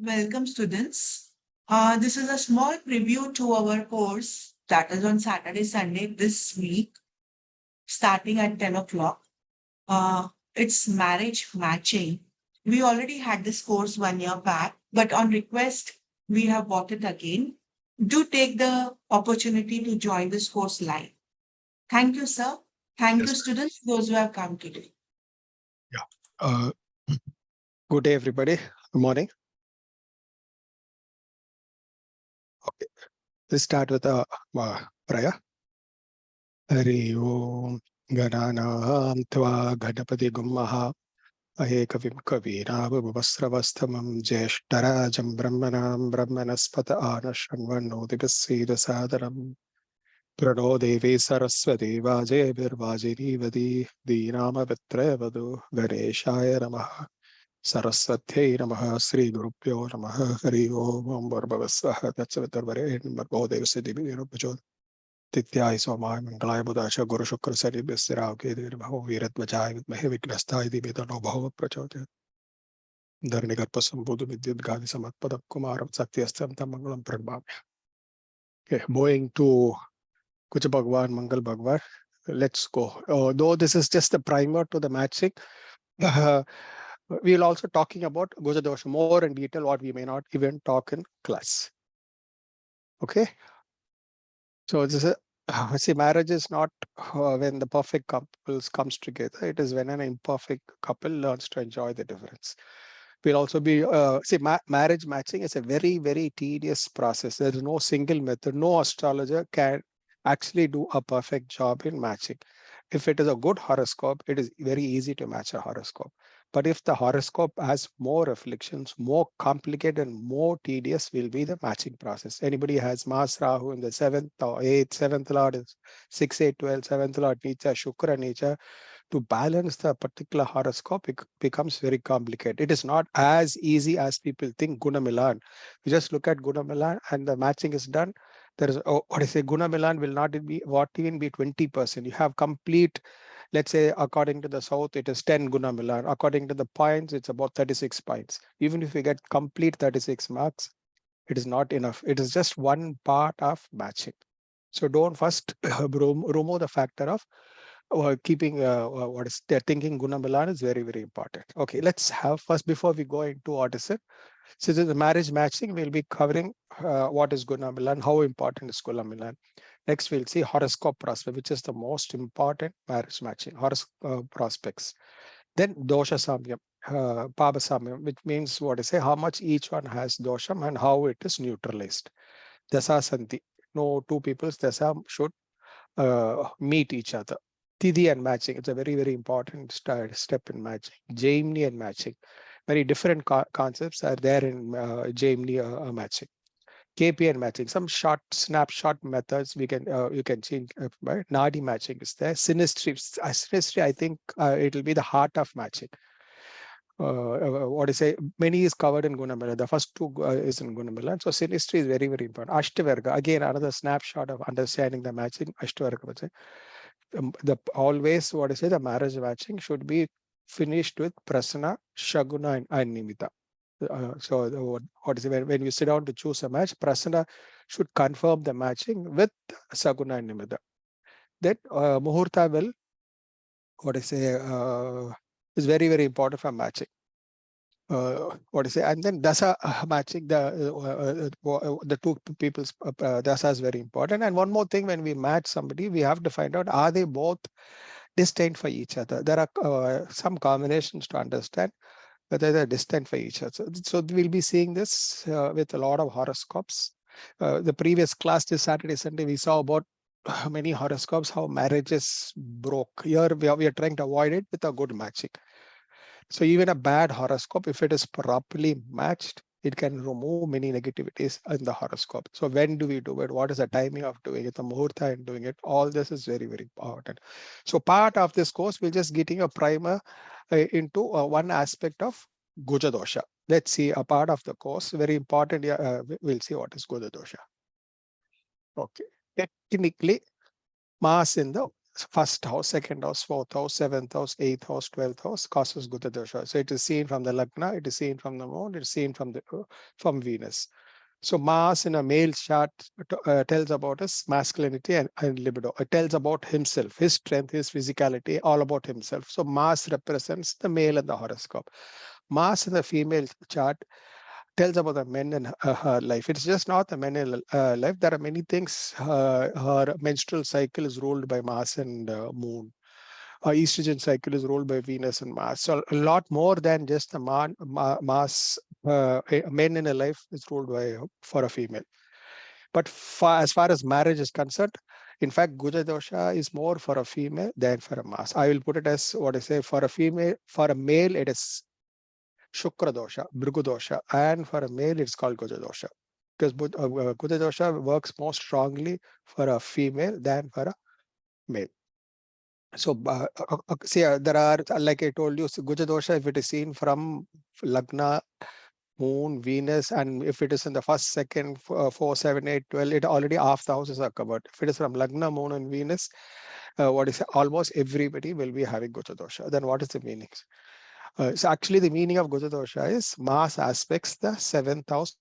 Welcome, students. This is a small preview to our course that is on Saturday, Sunday this week, starting at 10 o'clock. It's marriage matching. We already had this course 1 year back, but on request, we have bought it again. Do take the opportunity to join this course live. Thank you, sir. Thank you, Yes. students, those who have come today. Yeah. Good day, everybody. Good morning. Okay. Let's start with a prayer. Hari Om Gananam Tva Ganapati Gummaha Ahekavim Kavirabhavasravastamam Jeshtarajam Brahmanam Brahmanaspata Anashanvanodipasida Sadaram Prano Devi Saraswati Vaje Virvajini Dinama Vitrevadu Ganeshaya Namaha Saraswatyai Namaha Sri Gurupyo Namaha Hari Om Bharbhavasvaha Tatsavitarvarenyam Bhargovadevasiddhiviro Pachod Tityai Somaya Mangalaya Budasha Guru Shukra Sari Bisira Kedir Bhavo Viratmajai Vidmahe Vignasthai Divedano Bhava Prachodya Dharanikarpasam Buddha Vidyat Gadi Samatpadam Kumaram Satyastam Tamangalam Pranamami. Okay, moving to Kuja Bhagwan, Mangal Bhagwan. Let's go. Though this is just a primer to the matching, we'll also talking about Goja Dosha more in detail, what we may not even talk in class. Okay. So this is see, marriage is not when the perfect couples comes together. It is when an imperfect couple learns to enjoy the difference. We'll also be see marriage matching is a very, very tedious process. There is no single method. No astrologer can actually do a perfect job in matching. If it is a good horoscope, it is very easy to match a horoscope. But if the horoscope has more afflictions, more complicated and more tedious will be the matching process. Anybody has Mars Rahu in the 7th or 8th, 7th Lord is 6, 8, 12, 7th Lord Neecha, Shukra Neecha, to balance the particular horoscope, it becomes very complicated. It is not as easy as people think. Guna Milan. You just look at Guna Milan and the matching is done. There is, what I say, Guna Milan will not be what even be 20%. You have complete, let's say, according to the South, it is 10 Guna Milan. According to the points, it's about 36 points. Even if you get complete 36 marks, it is not enough. It is just one part of matching. So don't first remove the factor of keeping what is they're thinking Guna Milan is very, very important. Okay, let's have first before we go into what is it. So the marriage matching, we'll be covering what is Guna Milan, how important is Guna Milan. Next, we'll see horoscope prospect, which is the most important marriage matching, prospects. Then dosha samyam, paba samyam, which means what I say, how much each one has dosham and how it is neutralized. Dasa santi, no two people's dasa should meet each other. Tidhi and matching, it's a very, very important step in matching. Jaimni and matching, very different concepts are there in Jaimni matching. KP and matching, some short snapshot methods we can you can change. Right? Nadi matching is there. Synastry, synastry, I think it will be the heart of matching. What I say, many is covered in Gunamela. The first two is in Gunamela. So synastry is very, very important. Ashtavarga, again, another snapshot of understanding the matching. Ashtavarga, the always what I say, the marriage matching should be finished with prasana, shaguna, and nimita. So what is it, when you sit down to choose a match, prasana should confirm the matching with saguna and nimita. That muhurta will, what I say, is very, very important for matching. What is it? And then dasa matching the two people's dasa is very important. And one more thing, when we match somebody, we have to find out, are they both distinct for each other? There are some combinations to understand whether they're distant for each other. So we'll be seeing this with a lot of horoscopes. The previous class this Saturday, Sunday, we saw about many horoscopes, how marriages broke. Here we are trying to avoid it with a good matching. So even a bad horoscope, if it is properly matched, it can remove many negativities in the horoscope. So when do we do it? What is the timing of doing it? The muhurta and doing it? All this is very, very important. So part of this course, we're just getting a primer into one aspect of Guja dosha. Let's see a part of the course. Very important. We'll see what is Guja dosha. Okay. Technically, Mars in the first house, second house, fourth house, seventh house, eighth house, 12th house causes Gudha dosha. So it is seen from the Lagna, it is seen from the moon, it is seen from Venus. So Mars in a male chart tells about his masculinity and libido. It tells about himself, his strength, his physicality, all about himself. So Mars represents the male in the horoscope. Mars in the female chart tells about the men in her life. It's just not the men in life. There are many things. Her menstrual cycle is ruled by Mars and Moon. Her estrogen cycle is ruled by Venus and Mars. So a lot more than just the Mars. Men in a life is ruled by for a female. But as far as marriage is concerned, in fact, Guja dosha is more for a female than for a Mars. I will put it as what I say, for a female, for a male, it is Shukra dosha, Bhrigu dosha, and for a male, it's called Guja dosha. Because Guja dosha works more strongly for a female than for a male. So, see, there are, like I told you, Guja dosha, if it is seen from Lagna, Moon, Venus, and if it is in the first, second, 4, 7, 8, 12, it already half the houses are covered. If it is from Lagna, Moon, and Venus, what is almost everybody will be having Guja dosha. Then what is the meaning? So actually the meaning of Guja dosha is Mars aspects the 7th house.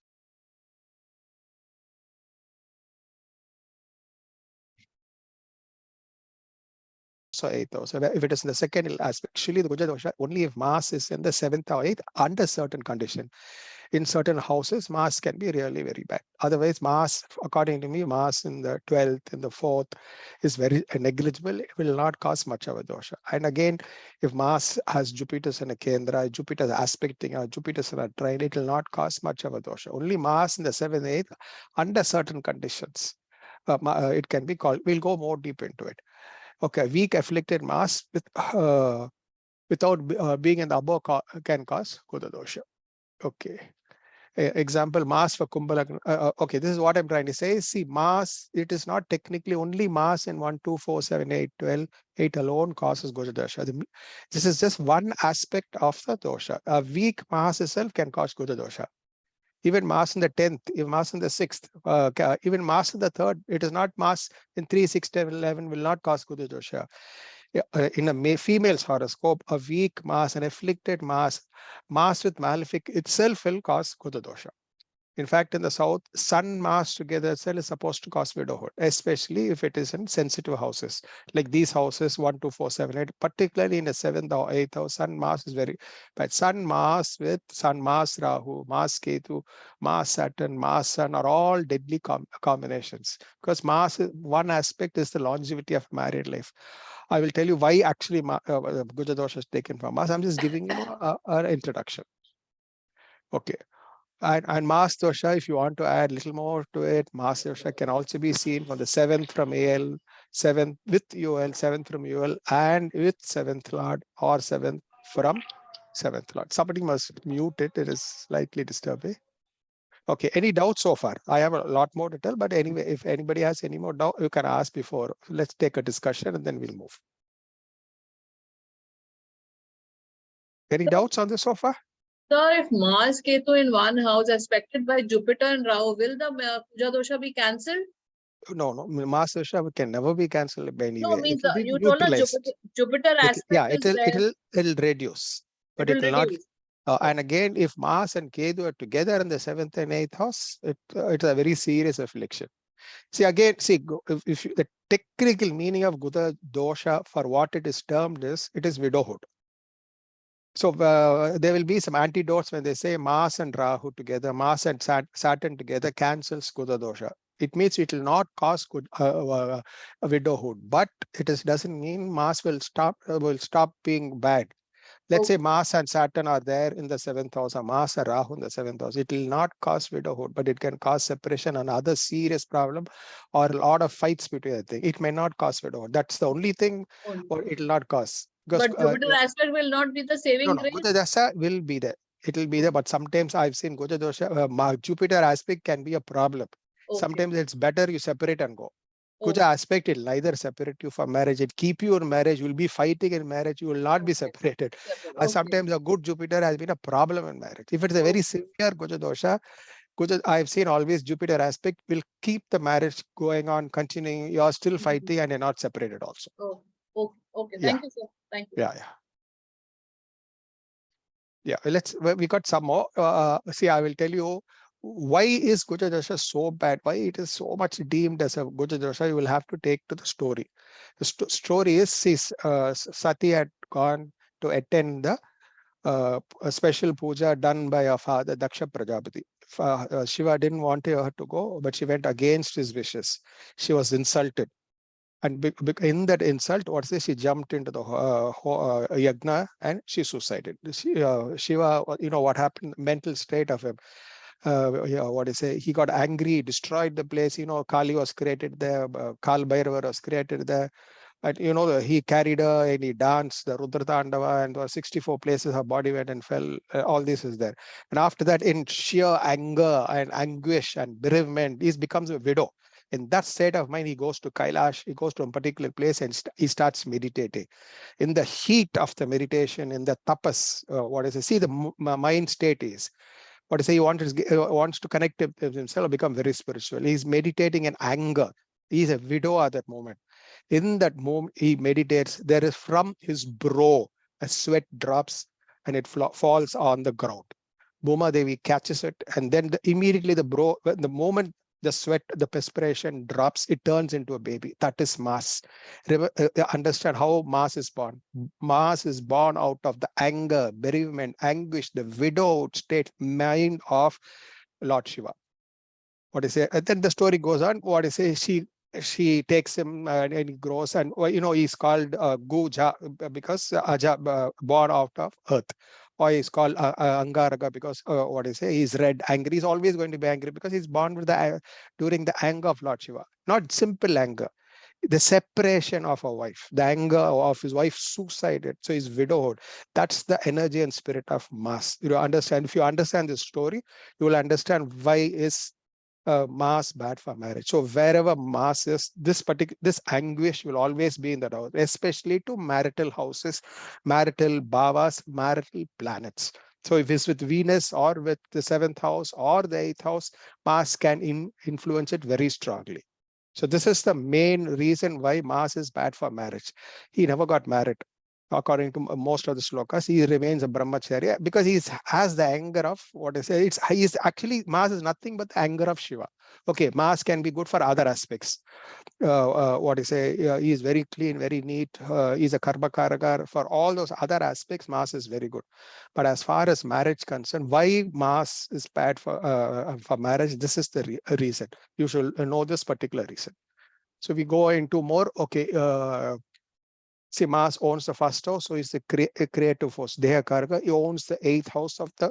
So 8th house. So if it is in the second aspect, actually the Guja dosha, only if Mars is in the 7th or 8th under certain condition. In certain houses, Mars can be really very bad. Otherwise, Mars, according to me, Mars in the 12th, in the 4th is very negligible. It will not cause much of a dosha. And again, if Mars has Jupiter's in a Kendra, Jupiter's aspecting, or Jupiter's in a trine, it will not cause much of a dosha. Only Mars in the 7th, 8th, under certain conditions. It can be called, we'll go more deep into it. Okay, weak afflicted Mars without being in the above can cause Kuda dosha. Okay. Example, Mars for Kumbh Lagna. Okay, this is what I'm trying to say. See, Mars, it is not technically only Mars in 1, 2, 4, 7, 8, 12. 8 alone causes Goja dosha. This is just one aspect of the dosha. A weak Mars itself can cause Goja dosha. Even Mars in the 10th, even Mars in the 6th, even Mars in the 3rd, it is not Mars in 3, 6, 10, 11 will not cause Kuja dosha. In a female's horoscope, a weak Mars, an afflicted Mars, Mars with malefic itself will cause Kuja dosha. In fact, in the south, Sun Mars together itself is supposed to cause widowhood, especially if it is in sensitive houses. Like these houses, 1, 2, 4, 7, 8, particularly in the 7th or 8th house, Sun Mars is very bad. Sun Mars with Sun Mars Rahu, Mars Ketu, Mars Saturn, Mars Sun are all deadly combinations. Because Mars, one aspect is the longevity of married life. I will tell you why actually Guja dosha is taken from Mars. I'm just giving you an introduction. Okay. And Mars dosha, if you want to add a little more to it, Mars dosha can also be seen from the 7th from AL, 7th with UL, 7th from UL, and with 7th Lord or 7th from 7th Lord. Somebody must mute it. It is slightly disturbing. Okay, any doubts so far? I have a lot more to tell, but anyway, if anybody has any more doubt, you can ask before. Let's take a discussion and then we'll move. Any doubts on this so far? Sir, if Mars Ketu in one house aspected by Jupiter and Rahu, will the Kuja dosha be cancelled? No, Mars dosha can never be cancelled by any No, way. means It will be you told us neutralized. Jupiter aspect is there. It'll reduce, It but will it will not. reduce. And again, if Mars and Ketu are together in the 7th and 8th house, it's a very serious affliction. See, again, if the technical meaning of Guda dosha for what it is termed is, it is widowhood. So there will be some antidotes when they say Mars and Rahu together, Mars and Saturn together cancels Guda dosha. It means it will not cause a widowhood, but doesn't mean Mars will stop being bad. Let's say Mars and Saturn are there in the 7th house, or Mars or Rahu in the 7th house. It will not cause widowhood, but it can cause separation and other serious problem or a lot of fights between the thing. It may not cause widowhood. That's the only thing what it will not cause. Because, but Jupiter aspect will not be the saving grace. Goja dosha will be there. It will be there, but sometimes I've seen Goja dosha, Jupiter aspect can be a problem. Sometimes it's better you separate and go. Kuja aspect, it will neither separate you from marriage. It keep you in marriage. You will be fighting in marriage. You will not be separated. Sometimes a good Jupiter has been a problem in marriage. If it's a very severe Kuja dosha, I've seen always Jupiter aspect will keep the marriage going on, continuing. You are still fighting and you're not separated also. Oh, okay. Okay. Yeah. Thank you, sir. Thank you. Yeah. We got some more. See, I will tell you why is Kuja Dasha so bad? Why it is so much deemed as a Kuja Dasha? You will have to take to the story. The story is, Sati had gone to attend the a special puja done by her father, Daksha Prajapati. Shiva didn't want her to go, but she went against his wishes. She was insulted. And in that insult, what's this? She jumped into the yagna and she suicided. Shiva, what happened? Mental state of him. What is it? He got angry, destroyed the place. Kali was created there. Kal Bhairava was created there. And he carried her and he danced the Rudra Tandava, and there were 64 places her body went and fell. All this is there. And after that, in sheer anger and anguish and bereavement, he becomes a widow. In that state of mind, he goes to Kailash, he goes to a particular place and he starts meditating. In the heat of the meditation, in the tapas, see the mind state is, he wants to connect himself, become very spiritual. He's meditating in anger. He's a widow at that moment. In that moment, he meditates. There is from his brow, a sweat drops and it falls on the ground. Bhuma Devi catches it, and then immediately the moment the sweat, the perspiration drops, it turns into a baby. That is mass. Understand how mass is born. Mass is born out of the anger, bereavement, anguish, the widowed state mind of Lord Shiva. And then the story goes on. She takes him and he grows, and he's called Kuja because Aja, born out of earth. Or he's called Angaraga because he's red, angry. He's always going to be angry because he's born with during the anger of Lord Shiva. Not simple anger, the separation of a wife, the anger of his wife suicided, so he's widowed. That's the energy and spirit of mass. Understand? If you understand this story, you will understand why is mass bad for marriage. So wherever mass is, this anguish will always be in that house, especially to marital houses, marital bhavas, marital planets. So if it's with Venus or with the 7th house or the 8th house, mass can influence it very strongly. So this is the main reason why Mars is bad for marriage. He never got married. According to most of the slokas, he remains a brahmacharya because he has the anger of he's actually, Mars is nothing but the anger of Shiva. Okay, Mars can be good for other aspects. He is very clean, very neat. He's a karma karaka. For all those other aspects, Mars is very good. But as far as marriage concerned, why Mars is bad for marriage? This is the reason. You should know this particular reason. So we go into more. Okay. See, Mars owns the 1st house, so he's the creative force. Deha Karaka, he owns the 8th house of the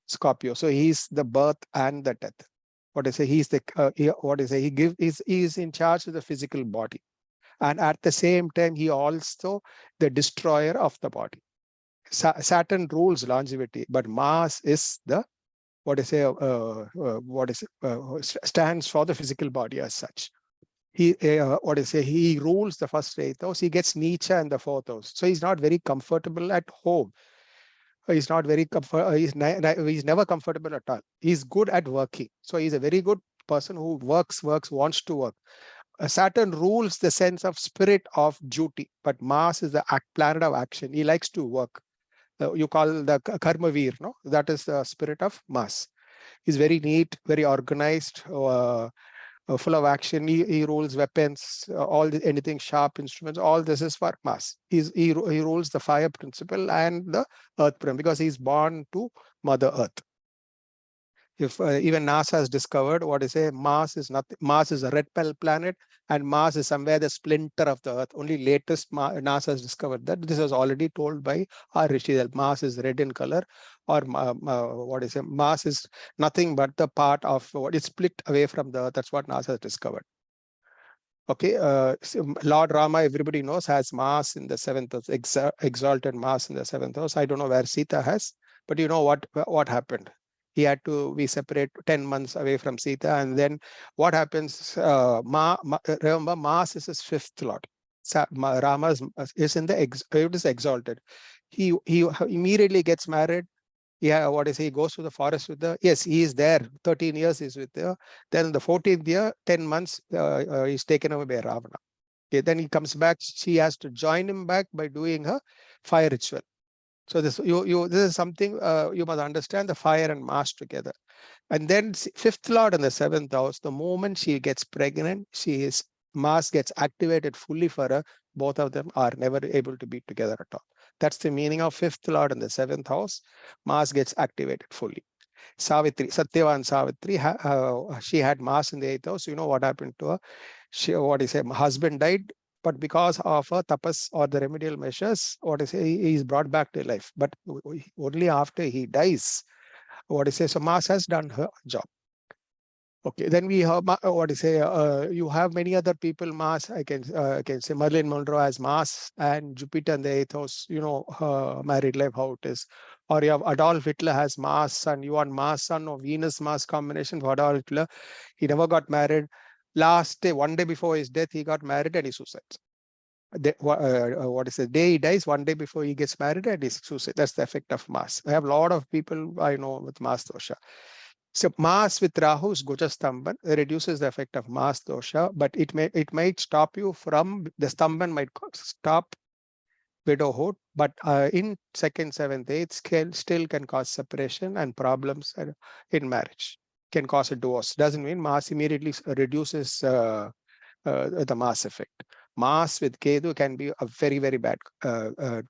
Scorpio. So he's the birth and the death. He's the he's in charge of the physical body. And at the same time, he also the destroyer of the body. Saturn rules longevity, but Mars is the stands for the physical body as such. He he rules the 1st 8th house. He gets Nietzsche in the 4th house, so he's not very comfortable at home. He's not very he's never comfortable at all. He's good at working, so he's a very good person who works, wants to work. Saturn rules the sense of spirit of duty, but Mars is the planet of action. He likes to work. You call the Karmavir, no? That is the spirit of Mars. He's very neat, very organized, full of action. He rules weapons, anything sharp instruments. All this is for Mars. He rules the fire principle and the earth principle because he's born to Mother Earth. If even NASA has discovered Mars is nothing. Mars is a red planet, and Mars is somewhere the splinter of the Earth. Only latest NASA has discovered that. This was already told by our Rishi that Mars is red in color, or Mars is nothing but the part of what is split away from the Earth. That's what NASA has discovered. Okay, Lord Rama, everybody knows, has Mars in the 7th house, exalted Mars in the 7th house. I don't know where Sita has, but you know what happened. He had to be separate 10 months away from Sita. And then what happens? Remember, Mars is his 5th lord. Rama is in the it is exalted. He immediately gets married. Yeah, what is he goes to the forest with the, yes, he is there. 13 years is with the, then the 14th year, 10 months, he's taken away by Ravana. Okay, then he comes back. She has to join him back by doing her fire ritual. So this this is something you must understand, the fire and Mars together. And then fifth lord in the seventh house, the moment she gets pregnant, Mars gets activated fully for her. Both of them are never able to be together at all. That's the meaning of fifth lord in the seventh house. Mars gets activated fully. Savitri, Satyavan Savitri, she had Mars in the eighth house. You know what happened to her? My husband died, but because of her tapas or the remedial measures, he is brought back to life. But only after he dies, so Mars has done her job. Okay, then we have you have many other people. Mars, I can say Marilyn Monroe has Mars and Jupiter in the eighth house. You know her married life how it is. Or you have Adolf Hitler has Mars, and you want Mars Sun or Venus Mars combination for Adolf Hitler. He never got married. Last day, one day before his death, he got married and he suicides. Day he dies, one day before he gets married and he suicides. That's the effect of Mars. I have a lot of people I know with Mars dosha. So Mars with Rahu's Gojasthamban reduces the effect of Mars dosha, but it might stop you from the Sthamban might stop widowhood, but in second, seventh, eighth still can cause separation and problems in marriage. Can cause a divorce. Doesn't mean Mars immediately reduces the Mars effect. Mars with Ketu can be a very, very bad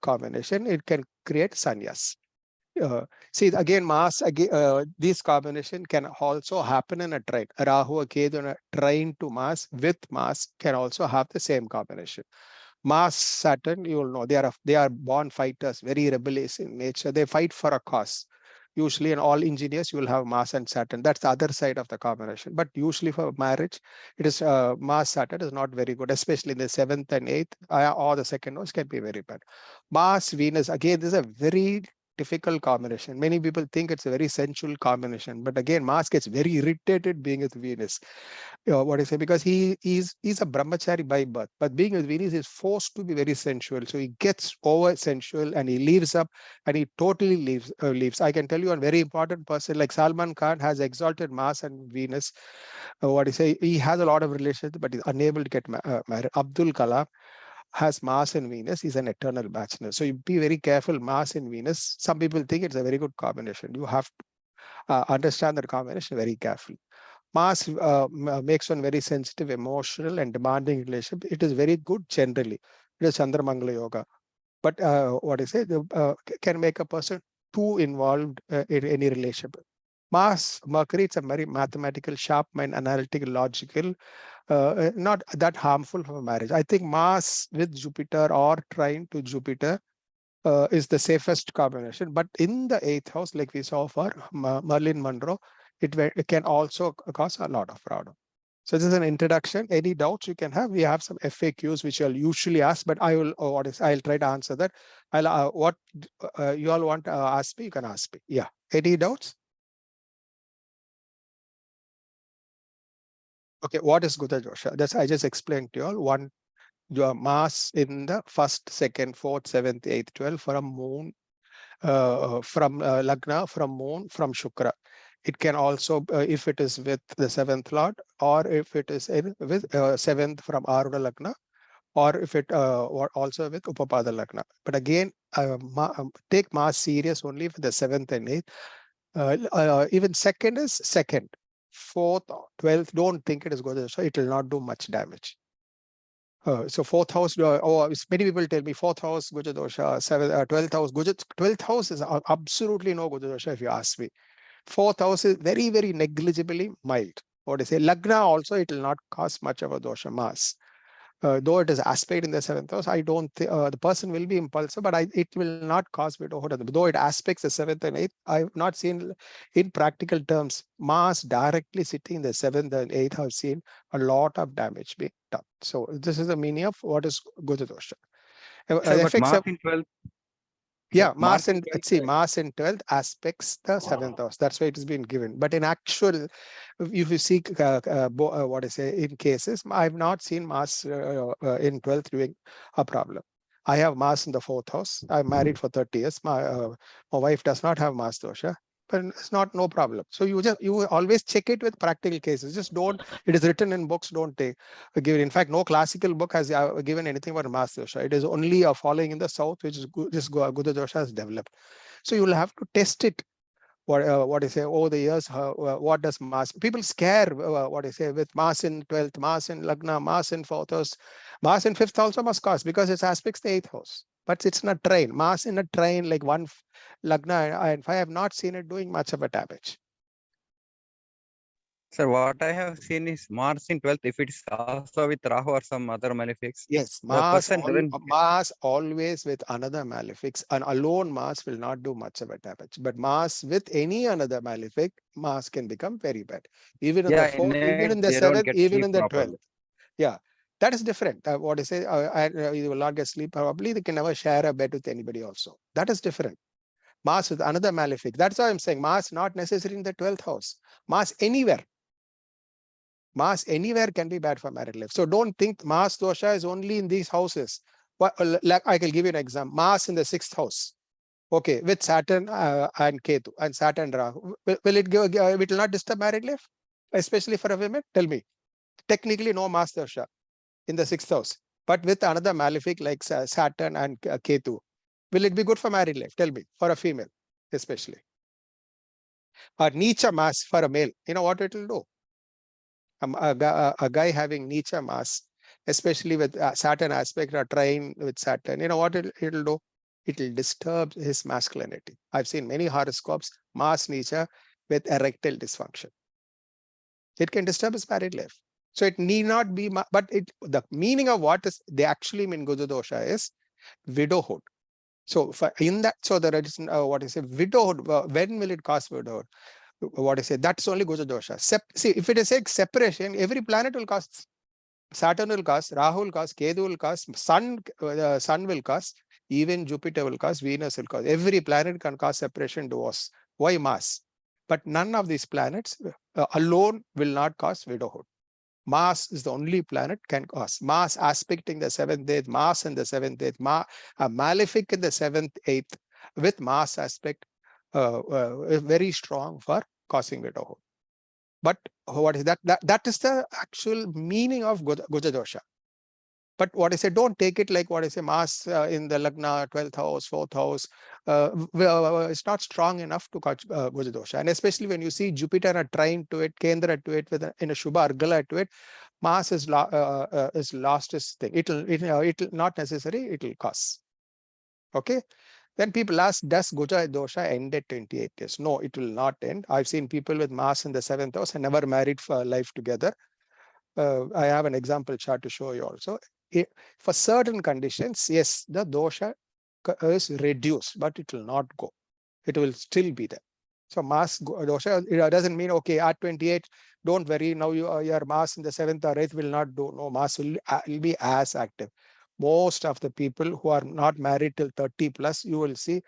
combination. It can create sannyas. See, again, Mars, this combination can also happen in a trine. Rahu or Ketu in a trine to Mars with Mars can also have the same combination. Mars, Saturn, you will know, they are born fighters, very rebellious in nature. They fight for a cause. Usually in all engineers, you will have Mars and Saturn. That's the other side of the combination. But usually for marriage, it is Mars, Saturn is not very good, especially in the seventh and eighth, or the second house can be very bad. Mars, Venus, again, this is a very difficult combination. Many people think it's a very sensual combination, but again, Mars gets very irritated being with Venus. Because he's a brahmachari by birth, but being with Venus is forced to be very sensual. So he gets over sensual and he leaves up and he totally leaves. I can tell you a very important person like Salman Khan has exalted Mars and Venus. He has a lot of relations, but he's unable to get married. Abdul Kalam has Mars and Venus, he's an eternal bachelor. So you be very careful. Mars and Venus, some people think it's a very good combination. You have to understand that combination very carefully. Mars makes one very sensitive, emotional, and demanding relationship. It is very good generally. It is Chandra-Mangala Yoga. But can make a person too involved in any relationship. Mars, Mercury, it's a very mathematical, sharp mind, analytical, logical, not that harmful for marriage. I think Mars with Jupiter or trine to Jupiter is the safest combination. But in the eighth house, like we saw for Marilyn Monroe, it can also cause a lot of problem. So this is an introduction. Any doubts you can have? We have some FAQs which I'll usually ask, but I will. I'll try to answer that. What you all want to ask me? You can ask me. Yeah. Any doubts? Okay. What is Gudha Dosha? That's I just explained to you all. One, your Mars in the first, second, fourth, seventh, eighth, 12 from Moon, from Lagna, from Moon, from Shukra. It can also, if it is with the seventh lord, or if it is with seventh from Aruna Lagna, or if it or also with Upapada Lagna. But again, take Mars serious only for the seventh and eighth. Even second is second. Fourth, 12th, don't think it is good. So it will not do much damage. So fourth house, many people tell me fourth house, Guja dosha, 12th house, 12th house is absolutely no Guja dosha if you ask me. Fourth house is very, very negligibly mild. Lagna also, it will not cause much of a dosha mass. Though it is aspect in the seventh house, I don't think the person will be impulsive, but it will not cause widowhood. Though it aspects the seventh and eighth, I've not seen in practical terms Mars directly sitting in the seventh and eighth. I've seen a lot of damage being done. So this is the meaning of what is Gudha dosha. But Mars in 12th. Yeah, Mars in 12th aspects the seventh house. That's why it has been given. But in actual, if you see in cases, I've not seen Mars in 12th doing a problem. I have Mars in the 4th house. I'm married for 30 years. My wife does not have Mars dosha, but it's not no problem. So you always check it with practical cases. Just don't. It is written in books. Don't take give it. In fact, no classical book has given anything about Mars dosha. It is only a following in the south, which is this Guda dosha has developed. So you will have to test it. What I say over the years, what does Mars? People scare what I say with Mars in 12th, Mars in Lagna, Mars in 4th house, Mars in 5th also must cause because it aspects the 8th house. But it's in a train. Mars in a train like one Lagna and I have not seen it doing much of a damage. Sir, what I have seen is Mars in 12th, if it's also with Rahu or some other malefics, Yes, the person doesn't. Mars always with another malefics, and alone Mars will not do much of a damage. But Mars with any another malefic, Mars can become very bad. Even in the Yeah, in 4th, even in night the they don't 7th, get even sleep in the properly. 12th. Yeah, that is different. What I say, you will not get sleep probably. They can never share a bed with anybody also. That is different. Mars with another malefic. That's why I'm saying Mars not necessarily in the 12th house. Mars anywhere. Mars anywhere can be bad for married life. So don't think Mars dosha is only in these houses. Like I can give you an example. Mars in the 6th house. Okay, with Saturn and Ketu and Saturn Rahu. Will it go? It will not disturb married life, especially for a woman. Tell me. Technically, no Mars dosha in the 6th house, but with another malefic like Saturn and Ketu, will it be good for married life? Tell me, for a female, especially. Or Nicha Mars for a male. You know what it will do? A guy having Nicha Mars, especially with Saturn aspect or trine with Saturn, you know what it'll do? It'll disturb his masculinity. I've seen many horoscopes, Mars Nicha with erectile dysfunction. It can disturb his married life. So it need not be, but the meaning of what is they actually mean Guja dosha is widowhood. So in that, so there is what is a widowhood. When will it cause widowhood? What I say, that's only Guja dosha. See, if it is a separation, every planet will cause. Saturn will cause, Rahu will cause, Ketu will cause, Sun will cause, even Jupiter will cause, Venus will cause. Every planet can cause separation, divorce. Why Mars? But none of these planets alone will not cause widowhood. Mars is the only planet can cause. Mars aspecting the 7th, 8th, Mars in the 7th, 8th, a malefic in the 7th, 8th with Mars aspect very strong for causing widowhood. But what is that? That is the actual meaning of Guja dosha. But what I say, don't take it like what I say, Mars in the Lagna, 12th house, 4th house. It's not strong enough to catch Guja dosha. And especially when you see Jupiter trying to it, Kendra to it, with in a Shubha Argala to it, Mars is lost its thing. It'll not necessary, it'll cause. Okay. Then people ask, does Guja dosha end at 28 years? No, it will not end. I've seen people with Mars in the 7th house and never married for life together. I have an example chart to show you also. For certain conditions, yes, the dosha is reduced, but it will not go. It will still be there. So Mars dosha, it doesn't mean, okay, at 28, don't worry, now your Mars in the 7th or 8th will not do. No, Mars will be as active. Most of the people who are not married till 30 plus, you will see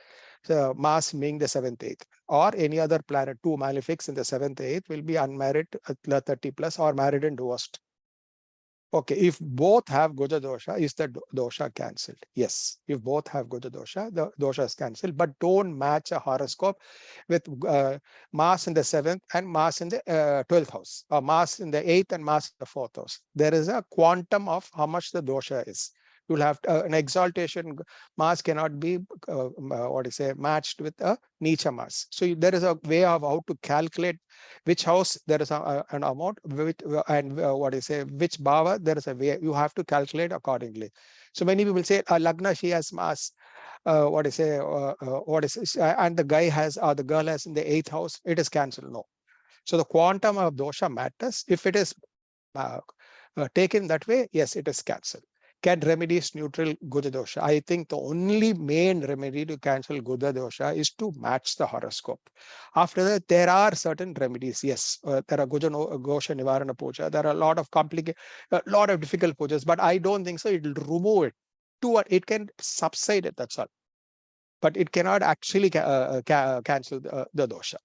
Mars being the 7th, 8th, or any other planet, 2 malefics in the 7th, 8th will be unmarried at 30 plus or married and divorced. Okay, if both have Guja dosha, is the dosha cancelled? Yes, if both have Guja dosha, the dosha is cancelled. But don't match a horoscope with Mars in the 7th and Mars in the 12th house, or Mars in the 8th and Mars in the 4th house. There is a quantum of how much the dosha is. You'll have an exaltation. Mars cannot be what is say matched with a Nicha Mars. So there is a way of how to calculate which house there is an amount, and what is say which bhava there is a way you have to calculate accordingly. So many people say Lagna she has Mars. What is say what is and the guy has the girl has in the 8th house. It is cancelled. No. So the quantum of dosha matters. If it is taken that way, yes, it is cancelled. Can remedies neutral Guja dosha? I think the only main remedy to cancel Guja dosha is to match the horoscope. After that, there are certain remedies. Yes, there are Guja dosha Nivarana puja. There are a lot of complicated, a lot of difficult pujas, but I don't think so. It will remove it. It can subside it. That's all. But it cannot actually cancel the dosha.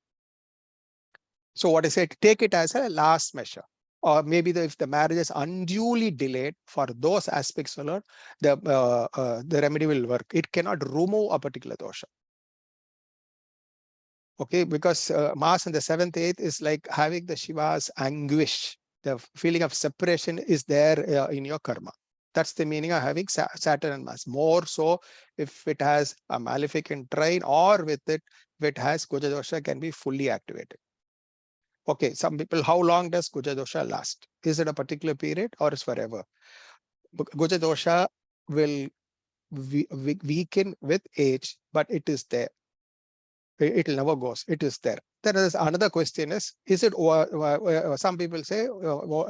So what I said, take it as a last measure. or maybe if the marriage is unduly delayed, for those aspects alone, the remedy will work. It cannot remove a particular dosha. Okay, because Mars in the 7th, 8th is like having the Shiva's anguish. The feeling of separation is there in your karma. That's the meaning of having Saturn and Mars. More so if it has a malefic in trine, or with it, if it has Kuja dosha, can be fully activated. Okay, some people, how long does Kuja dosha last? Is it a particular period or is forever? Kuja dosha will weaken with age, but it is there. It will never goes. It is there. Then there's another question is it some people say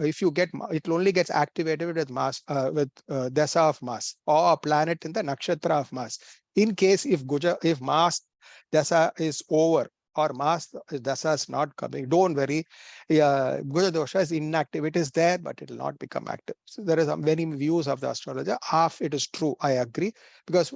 if you get, it only gets activated with Mars, with dasa of Mars or a planet in the nakshatra of Mars. In case if Mars dasa is over or Mars dasa is not coming, don't worry. Kuja dosha is inactive. It is there, but it will not become active. So there is many views of the astrologer. Half it is true. I agree, because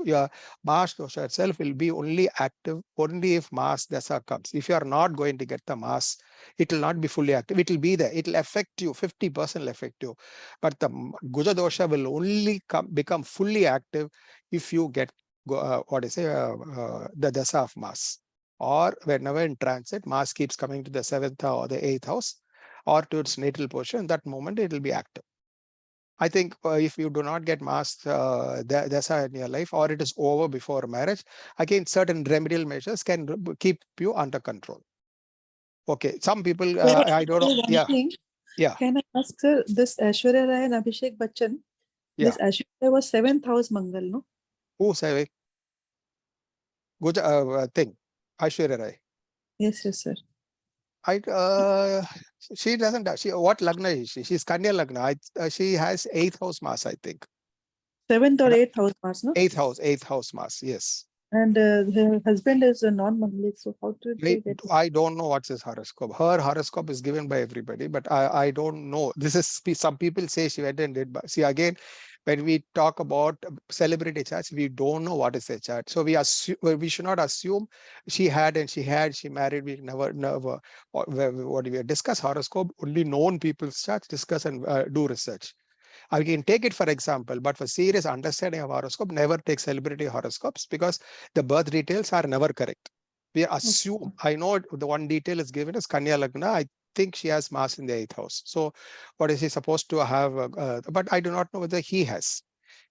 Mars dosha itself will be only active only if Mars dasa comes. If you are not going to get the Mars, it will not be fully active. It will be there. It will affect you. 50% will affect you. But the Kuja dosha will only become fully active if you get the dasa of Mars. Or whenever in transit, Mars keeps coming to the 7th or the 8th house or to its natal portion, that moment it will be active. I think if you do not get Mars dasa in your life, or it is over before marriage, again, certain remedial measures can keep you under control. Okay, some people, I don't know. One Yeah, thing, yeah, can I ask, sir, this Aishwarya Rai and Abhishek Bachchan, yeah. this Aishwarya Rai was 7th house Mangal, no? Who say good thing? Aishwarya Rai. Yes, yes, sir. She doesn't. She what lagna is she? She's Kanya lagna. She has 8th house Mars, I think. 7th or But 8th house Mars, no? 8th house Mars. Yes. And her husband is a non-Mangalic, so how did they get it? I don't know what's his horoscope. Her horoscope is given by everybody, but I don't know. This is, some people say she went and did. But see, again, when we talk about celebrity charts, we don't know what is a chart. So we should not assume she married. We never what we discuss horoscope. Only known people's charts, discuss and do research. I can take it for example, but for serious understanding of horoscope, never take celebrity horoscopes, because the birth details are never correct. We assume, I know the one detail is given as Kanya Lagna. I think she has Mars in the 8th house. So what is he supposed to have? But I do not know whether he has.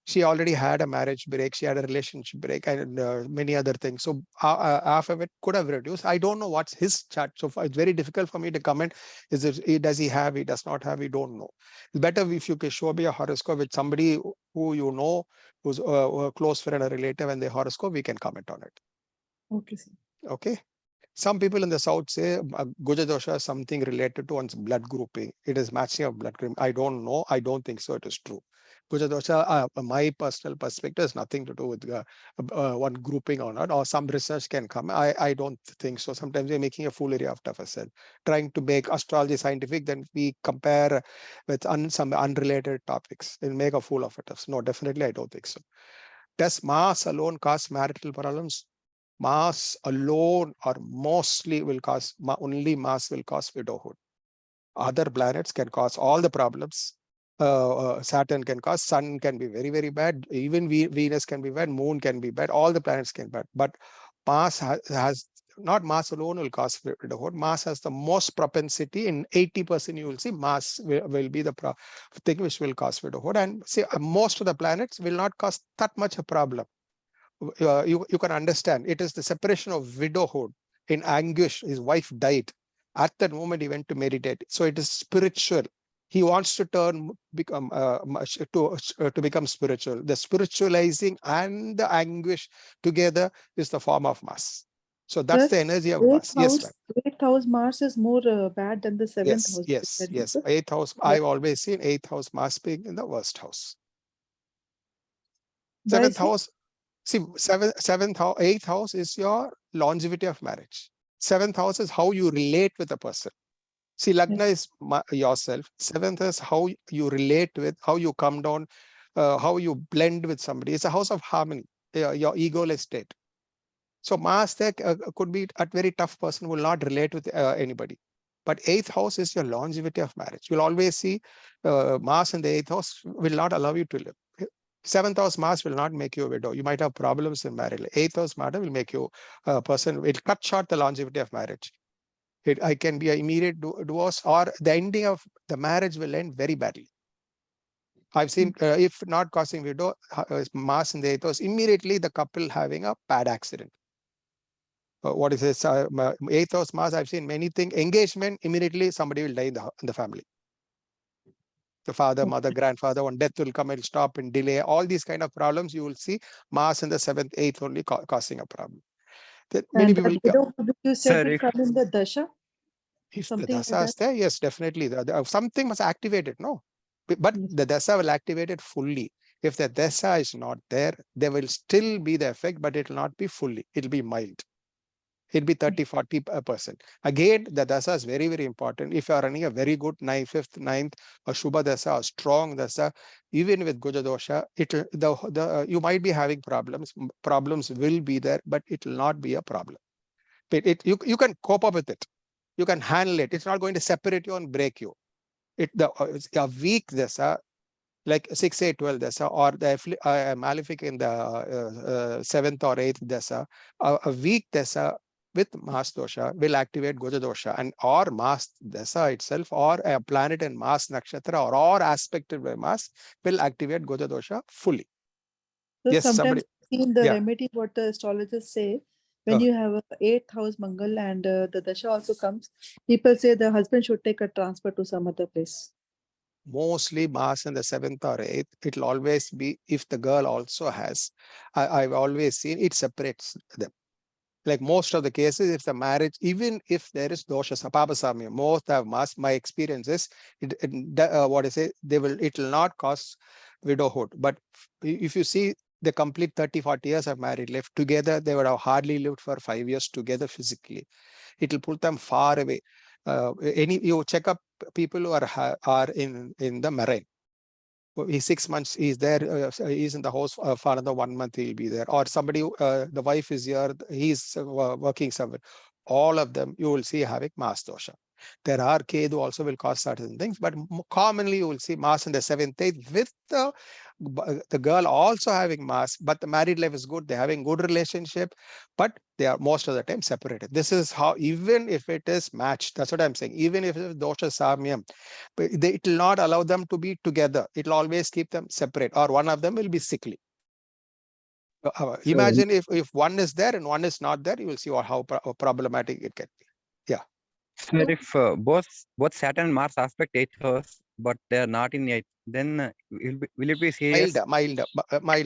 She already had a marriage break. She had a relationship break and many other things. So half of it could have reduced. I don't know what's his chart. So it's very difficult for me to comment. Does he have, he does not have, we don't know. It's better if you can show me a horoscope with somebody who you know, who's a close friend or relative, and the horoscope, we can comment on it. Okay, sir. Okay. Some people in the south say Kuja dosha is something related to one's blood grouping. It is matching of blood grouping. I don't know. I don't think so. It is true. Kuja dosha, my personal perspective, has nothing to do with one grouping or not. Or some research can come. I don't think so. Sometimes we're making a foolery out of ourselves, trying to make astrology scientific. Then we compare with some unrelated topics and make a fool of it. No, definitely, I don't think so. Does Mars alone cause marital problems? Mars alone or mostly will cause, only Mars will cause widowhood. Other planets can cause all the problems. Saturn can cause, Sun can be very, very bad. Even Venus can be bad, Moon can be bad. All the planets can be bad. But Mars has not Mars alone will cause widowhood. Mars has the most propensity. In 80% you will see Mars will be the thing which will cause widowhood. And see, most of the planets will not cause that much a problem. You can understand, it is the separation of widowhood. In anguish, his wife died. At that moment, he went to meditate. So it is spiritual. He wants to become to become spiritual. The spiritualizing and the anguish together is the form of Mars. So that's the energy of Mars. Yes, ma'am. 8th house Mars is more bad than the 7th house. Yes. 8th house. I've always seen 8th house Mars being in the worst house. 7th house. See, 8th house is your longevity of marriage. 7th house is how you relate with a person. See, Lagna is yourself. 7th is how you relate with, how you come down, how you blend with somebody. It's a house of harmony, your egoless state. So Mars there could be a very tough person, will not relate with anybody. But 8th house is your longevity of marriage. You'll always see Mars in the 8th house will not allow you to live. 7th house Mars will not make you a widow. You might have problems in marriage. 8th house Mars will make you a person. It cut short the longevity of marriage. I can be an immediate divorce, or the ending of the marriage will end very badly. I've seen, if not causing widow, Mars in the 8th house, immediately the couple having a bad accident. What is this? 8th house Mars, I've seen many things. Engagement, immediately somebody will die in the family. The father, mother, grandfather, one death will come and stop and delay. All these kind of problems, you will see Mars in the 7th, 8th only causing a problem. Many And people, that widow, you said Sir, will if come in the dasha, if the something like dasa that. is there, yes, definitely. Something must activate it, no? But Yes. the dasa will activate it fully. If the dasa is not there, there will still be the effect, but it will not be fully. It will be mild. It'll be 30-40%. Again, the dasa is very, very important. If you are running a very good 9th, 5th, 9th, or Shubha dasa, or strong dasa, even with Kuja dosha, you might be having problems. Problems will be there, but it will not be a problem. You can cope up with it. You can handle it. It's not going to separate you and break you. It's a weak dasa, like 6, 8, 12 dasa, or the malefic in the 7th or 8th dasa, a weak dasa with Mars dosha will activate Goja dosha, and or Mars dasa itself, or a planet in Mars nakshatra, or aspected by Mars will activate Goja dosha fully. So Yes, sometimes somebody. in the Yeah. remedy, what the astrologers say, when you have a 8th house Mangal and the dasha also comes, people say the husband should take a transfer to some other place. Mostly Mars in the 7th or 8th, it'll always be, if the girl also has, I've always seen it separates them. Like most of the cases, if the marriage, even if there is dosha, Papasamya, most have Mars, my experience is, what I say, it will not cause widowhood. But if you see the complete 30, 40 years of married life together, they would have hardly lived for 5 years together physically. It will put them far away. You check up people who are in the marine. He's 6 months, he's there, he's in the house for another 1 month, he'll be there. Or somebody, the wife is here, he's working somewhere. All of them, you will see having Mars dosha. There are Kedu also will cause certain things, but commonly you will see Mars in the 7th, 8th with the girl also having Mars, but the married life is good, they're having good relationship, but they are most of the time separated. This is how, even if it is matched, that's what I'm saying, even if it is dosha samyam, it will not allow them to be together. It will always keep them separate, or one of them will be sickly. Imagine if one is there and one is not there, you will see how problematic it can be. Yeah. sir, if both Saturn and Mars aspect 8th house, but they are not in 8th, then will it be serious? Mild.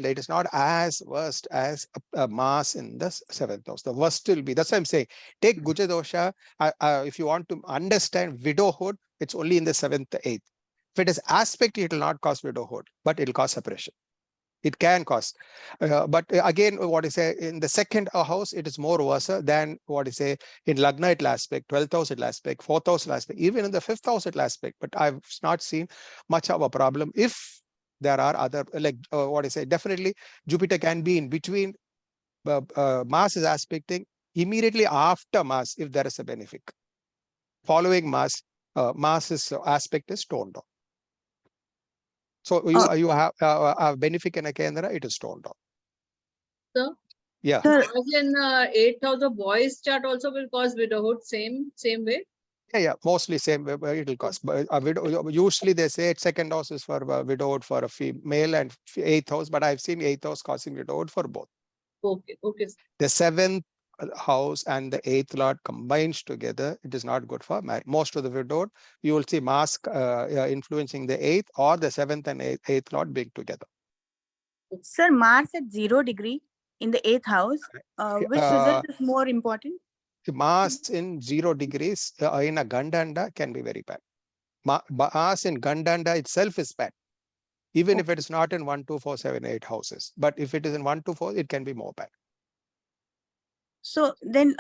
It is not as worst as Mars in the 7th house. The worst will be, that's what I'm saying. Take Kuja dosha. If you want to understand widowhood, it's only in the 7th, 8th. If it is aspect, it will not cause widowhood, but it will cause separation. It can cause. But again, what I say, in the 2nd house, it is more worse than what I say in Lagna it will aspect, 12th house it will aspect, 4th house it will aspect, even in the 5th house it will aspect. But I've not seen much of a problem if there are other, like what I say, definitely Jupiter can be in between. Mars is aspecting immediately after Mars if there is a benefic. Following Mars, Mars's aspect is toned down. So you have a benefic in a Kendra, it is toned down. Sir, Yeah. Mars in 8th house of boys chart also will cause widowhood, same way. Yeah, mostly same way it will cause. But a widow, usually they say 2nd house is for widowhood for a female and 8th house, but I've seen 8th house causing widowhood for both. Okay. The 7th house and the 8th lord combines together, it is not good for marriage. Most of the widowed, you will see Mars influencing the 8th or the 7th and 8th lord being together. Sir, Mars at 0 degree in the 8th house, which result is more important? Mars in 0 degrees in a Gandanda can be very bad. Mars in Gandanda itself is bad, even if it is not in 1, 2, 4, 7, 8 houses. But if it is in 1, 2, 4, it can be more bad. So then,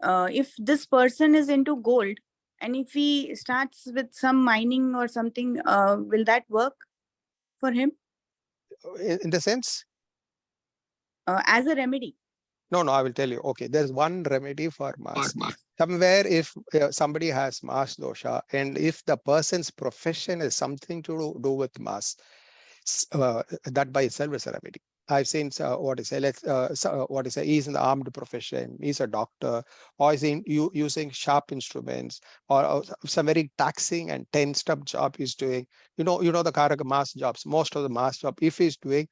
if this person is into gold, and if he starts with some mining or something, will that work for him In the sense? as a remedy? No, I will tell you. Okay, there's one remedy for Mars. Somewhere, if somebody has Mars dosha, and if the person's profession is something to do with Mars, that by itself is a remedy. I've seen he's in the armed profession, he's a doctor, or is using sharp instruments, or some very taxing and tensed up job he's doing. You know the Karaka mass jobs, most of the mass job, if he's doing,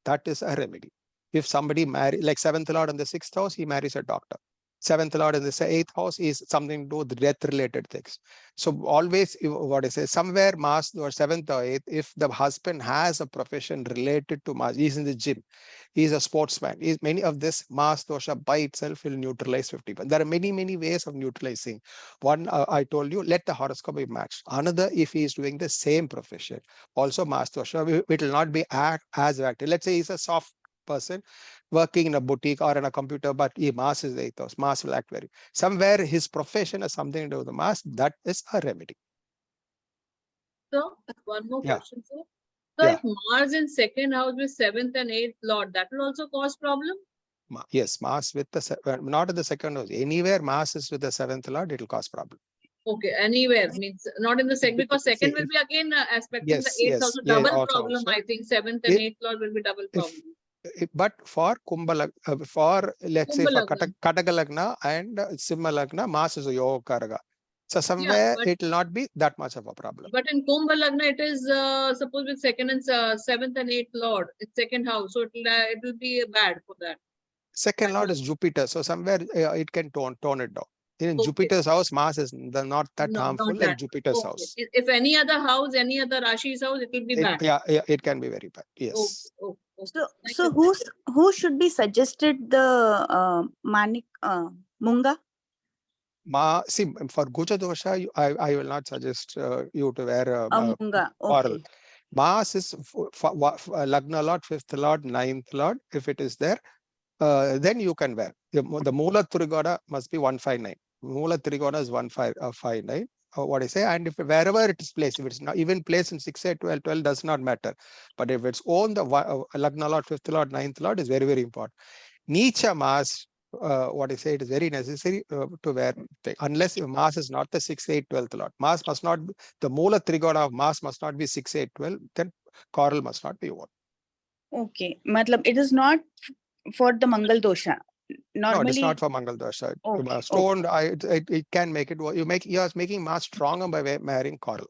that is a remedy. If somebody marry, like seventh lord in the sixth house, he marries a doctor. Seventh lord in the eighth house is something to do with death related things. So always, somewhere Mars or seventh or eighth, if the husband has a profession related to Mars, he's in the gym, he's a sportsman, many of this Mars dosha by itself will neutralize 50%. There are many ways of neutralizing. One, I told you, let the horoscope be matched. Another, if he is doing the same profession, also Mars dosha, it will not be as active. Let's say he's a soft person working in a boutique or in a computer, but Mars is the eighth house. Mars will act very. Somewhere his profession has something to do with the Mars, that is a remedy. So one more Yeah. question, sir. So Yeah. if Mars in second house with seventh and eighth lord, that will also cause problem? Yes, Mars with the not in the second house. Anywhere Mars is with the seventh lord, it will cause problem. Okay, anywhere means not in the second, because second will be again aspecting the eighth house. So double problem, I think seventh and eighth lord will be double problem. But for Kumbha, for let's say for Kumbha Kataka Lagna and Simha Lagna, Mars is a Yoga Karaga. So somewhere it will not be that much of a problem. But in Kumbha Lagna, it is suppose with second and seventh and eighth lord, it's second house, so it will be bad for that. Second lord is Jupiter, so somewhere it can tone it down. In Jupiter's house, Mars is not that harmful in Jupiter's house. If any other house, any other Rashi's house, it will be bad. Yeah, it can be very bad. Yes. So who should be suggested the Manik Munga? See, for Kuja dosha, I will not suggest you to wear Munga. coral. Okay. Mars is Lagna lord, fifth lord, ninth lord. If it is there, then you can wear. The Mula Trigoda must be 159. Mula Trigoda is 159. What I say, and if wherever it is placed, if it's not even placed in 6, 8, 12, 12 does not matter. But if it's on the Lagna lord, fifth lord, ninth lord is very important. Nicha Mars, what I say, it is very necessary to wear, unless your Mars is not the 6, 8, 12th lord. Mars must not, the Mula Trigoda of Mars must not be 6, 8, 12, then coral must not be worn. Okay. Matlab, it is not for the Mangal dosha. Normally, no, it is not for Mangal dosha. Stone, it can make it. You are making Mars stronger by wearing coral.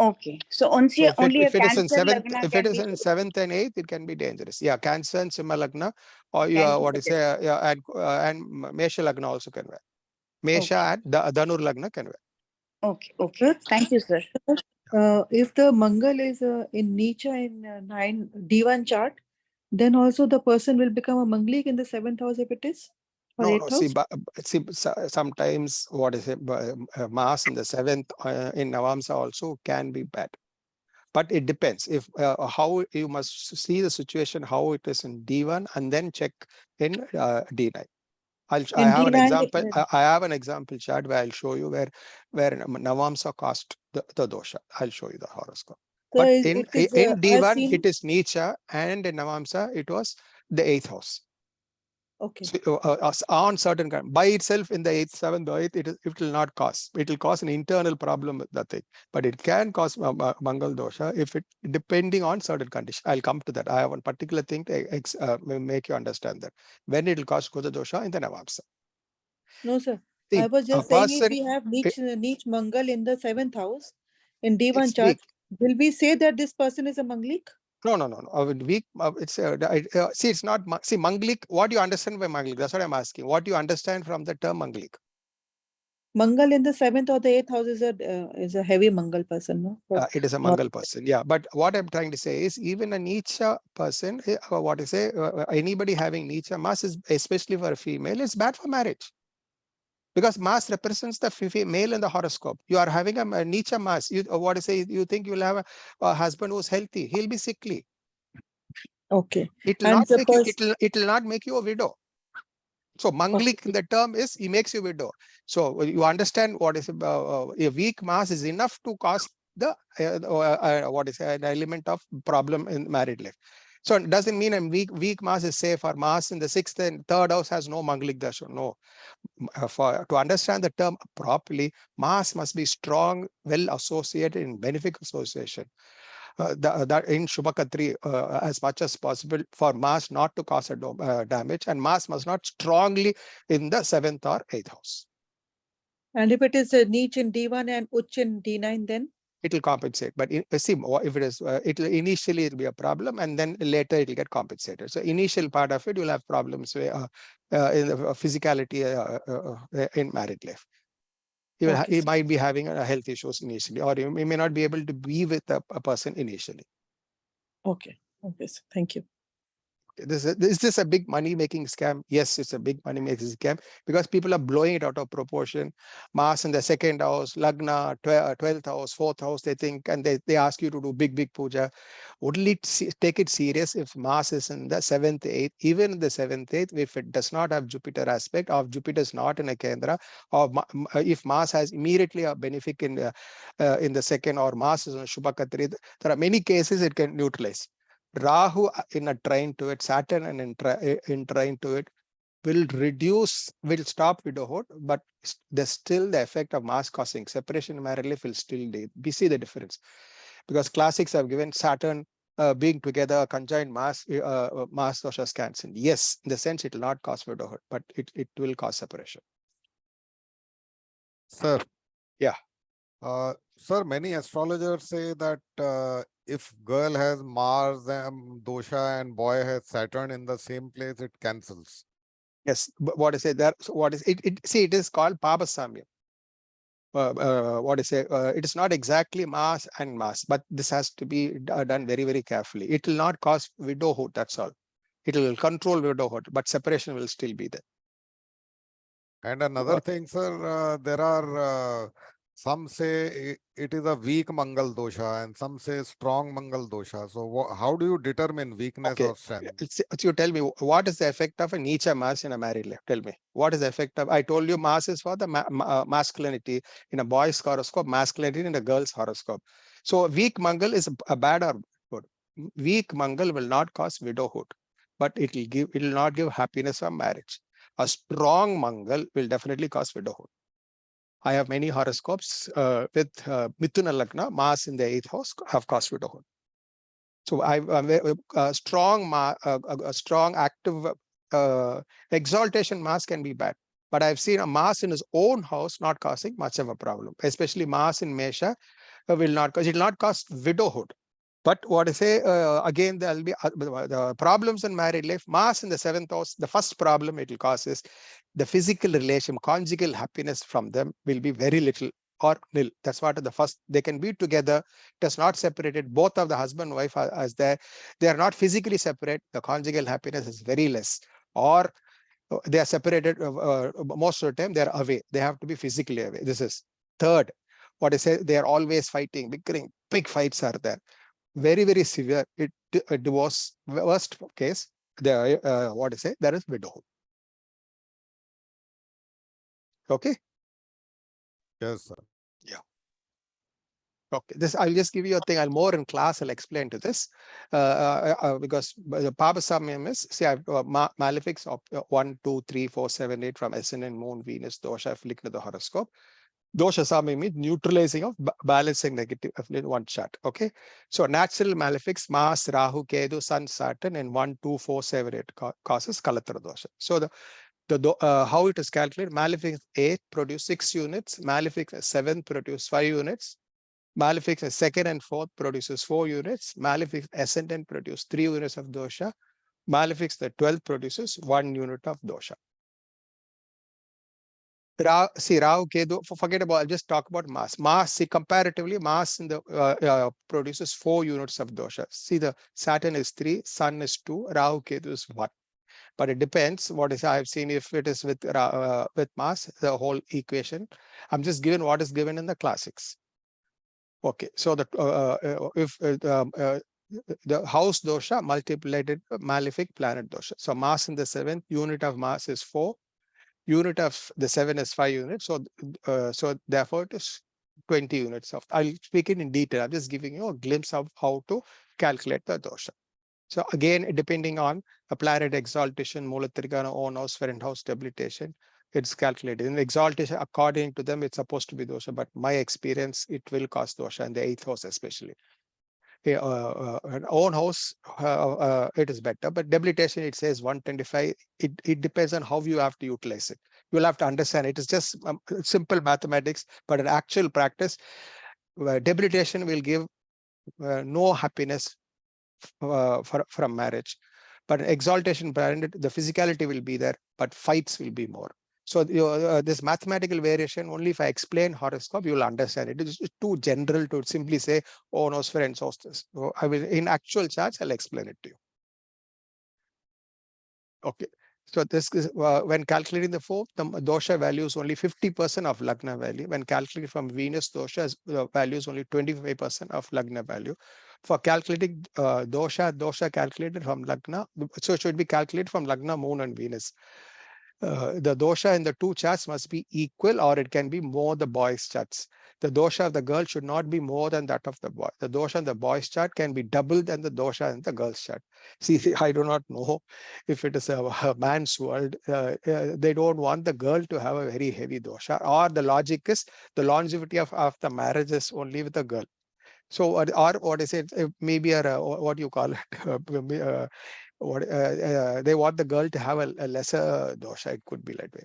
Okay, so only if a it is in Cancer seventh, Lagna if can it is be in seventh and eighth, it can be dangerous. Yeah, Cancer and Simha Lagna, or what you say, and Mesha Lagna also can wear. Mesha and Dhanur Lagna can wear. Okay. Thank you, sir. If the Mangal is in Nicha in 9 D1 chart, then also the person will become a Manglik in the 7th house if it is? Or No, 8th house? see, sometimes what is it, Mars in the seventh in Navamsa also can be bad. But it depends if how you must see the situation, how it is in D1 and then check in D9. I have an example. I have an example chart where I'll show you where Navamsa caused the dosha. I'll show you the horoscope. So But in D1 seen... it is Nicha, and in Navamsa it was the 8th house. Okay. So, on certain by itself in the 8th, 7th, or 8th, it will not cause. It will cause an internal problem with that thing, but it can cause Mangal dosha if it depending on certain conditions. I'll come to that. I have one particular thing to make you understand that when it will cause Kuja dosha in the Navamsa. No, sir. See, I was just saying if we have Neech Mangal in the 7th house in D1 chart, will we say that this person is a Manglik? No. Weak. It's see. It's not. See, Manglik. What do you understand by Manglik? That's what I'm asking. What do you understand from the term Manglik? Mangal in the 7th or the 8th house is a heavy Mangal person, no? It is a Mangal person. Yeah, but what I'm trying to say is even a Nicha person. What I say, anybody having Nicha Mars is especially for a female. It's bad for marriage. Because Mars represents the male in the horoscope. You are having a Nicha Mars. What I say, you think you will have a husband who's healthy. He'll be sickly. Okay. It will not make you. It will not make you a widow. So Manglik in the term is he makes you widow. So you understand what is a weak Mars is enough to cause the what is an element of problem in married life. So it doesn't mean I'm weak Mars is safe, or Mars in the 6th and 3rd house has no Mangalik dasha. No. To understand the term properly, Mars must be strong, well associated in benefic association. That in Shubhakatri, as much as possible for Mars not to cause a damage, and Mars must not strongly in the 7th or 8th house. And if it is a niche in D1 and Uch in D9, then? It will compensate. But see, if it is, initially it'll be a problem, and then later it will get compensated. So initial part of it, you'll have problems in the physicality in married life. He might be having health issues initially, or you may not be able to be with a person initially. Okay. Okay, sir. Thank you. Is this a big money making scam? Yes, it's a big money making scam because people are blowing it out of proportion. Mars in the 2nd house, Lagna, 12th house, 4th house, they think, and they ask you to do big puja. Only take it serious if Mars is in the 7th, 8th, even in the 7th, 8th, if it does not have Jupiter aspect, or Jupiter is not in a Kendra, or if Mars has immediately a benefic in the 2nd, or Mars is on Shubhakatri, there are many cases it can neutralize. Rahu in a trine to it, Saturn and in trine to it will stop widowhood, but there's still the effect of Mars causing separation in married life will still be. We see the difference because classics have given Saturn being together, conjoined Mars dosha scans. Yes, in the sense it will not cause widowhood, but it will cause separation. Sir. Yeah. Sir, many astrologers say that if girl has Mars and dosha and boy has Saturn in the same place, it cancels. Yes, but what I say there? So what is it? See, it is called Papasamya. What I say? It is not exactly Mars and Mars, but this has to be done very, very carefully. It will not cause widowhood. That's all. It will control widowhood, but separation will still be there. And another thing, sir, there are some say it is a weak Mangal dosha and some say strong Mangal dosha. So how do you determine weakness or strength? You tell me, what is the effect of a Nietzsche Mars in a married life? Tell me, what is the effect of, I told you Mars is for the masculinity in a boy's horoscope, masculinity in a girl's horoscope. So weak Mangal is a bad or good. Weak Mangal will not cause widowhood, but it will not give happiness from marriage. A strong Mangal will definitely cause widowhood. I have many horoscopes with Mithuna Lagna, Mars in the 8th house have caused widowhood. So a strong active exaltation Mars can be bad. But I've seen a Mars in his own house not causing much of a problem, especially Mars in Mesha will not cause widowhood. But what I say, again, there will be the problems in married life. Mars in the 7th house, the first problem it will cause is the physical relation, conjugal happiness from them will be very little or nil. That's what the first, they can be together. It is not separated. Both of the husband and wife are there. They are not physically separate. The conjugal happiness is very less. Or they are separated most of the time, they are away. They have to be physically away. This is third. What I say, they are always fighting, bickering, big fights are there. Very, very severe. It was worst case. There, what I say, there is widowhood. Okay. Yes, sir. Yeah. Okay. This I'll just give you a thing. I'll more in class. I'll explain to this because the Papasamyam is see I've malefics of 1, 2, 3, 4, 7, 8 from Ascendant, Moon, Venus, dosha. I've looked at the horoscope. Dosha Samyam means neutralizing of balancing negative in one chart. Okay. So natural malefics, Mars, Rahu, Ketu, Sun, Saturn, and 1, 2, 4, 7, 8 causes Kalatra dosha. So how it is calculated, malefic 8 produce 6 units, malefic 7 produce 5 units, malefic 2nd and 4th produces 4 units, malefic ascendant produce 3 units of dosha, malefic the 12th produces 1 unit of dosha. Rahu, Ketu, forget about, I'll just talk about Mars. Mars, see, comparatively, Mars in the produces 4 units of dosha. See, the Saturn is 3, Sun is 2, Rahu, Ketu is 1. But it depends. What is I've seen if it is with Mars, the whole equation. I'm just given what is given in the classics. Okay, so the the house dosha multiplied malefic planet dosha. So Mars in the 7th, unit of Mars is 4. Unit of the 7 is 5 units. So therefore it is 20 units of. I'll speak it in detail. I'm just giving you a glimpse of how to calculate the dosha. So again, depending on a planet exaltation, Mulatrikana, own house, parent house, debilitation, it's calculated. In exaltation, according to them, it's supposed to be dosha, but my experience, it will cause dosha in the 8th house especially. An own house, it is better, but debilitation, it says 125. It depends on how you have to utilize it. You'll have to understand it is just simple mathematics, but in actual practice, debilitation will give no happiness from marriage. But exaltation planet, the physicality will be there, but fights will be more. So this mathematical variation, only if I explain horoscope, you will understand it. It is too general to simply say, oh, no, friends, hostess. So I will, in actual charts, I'll explain it to you. Okay. So this is when calculating the fourth, the dosha value is only 50% of Lagna value. When calculating from Venus, dosha value is only 25% of Lagna value. For calculating dosha calculated from Lagna, so it should be calculated from Lagna, Moon, and Venus. The dosha in the two charts must be equal, or it can be more the boys' charts. The dosha of the girl should not be more than that of the boy. The dosha in the boys' chart can be double than the dosha in the girl's chart. See, I do not know if it is a man's world. They don't want the girl to have a very heavy dosha, or the logic is the longevity of the marriage is only with the girl. So, or what is it? Maybe what you call it? They want the girl to have a lesser dosha. It could be like way.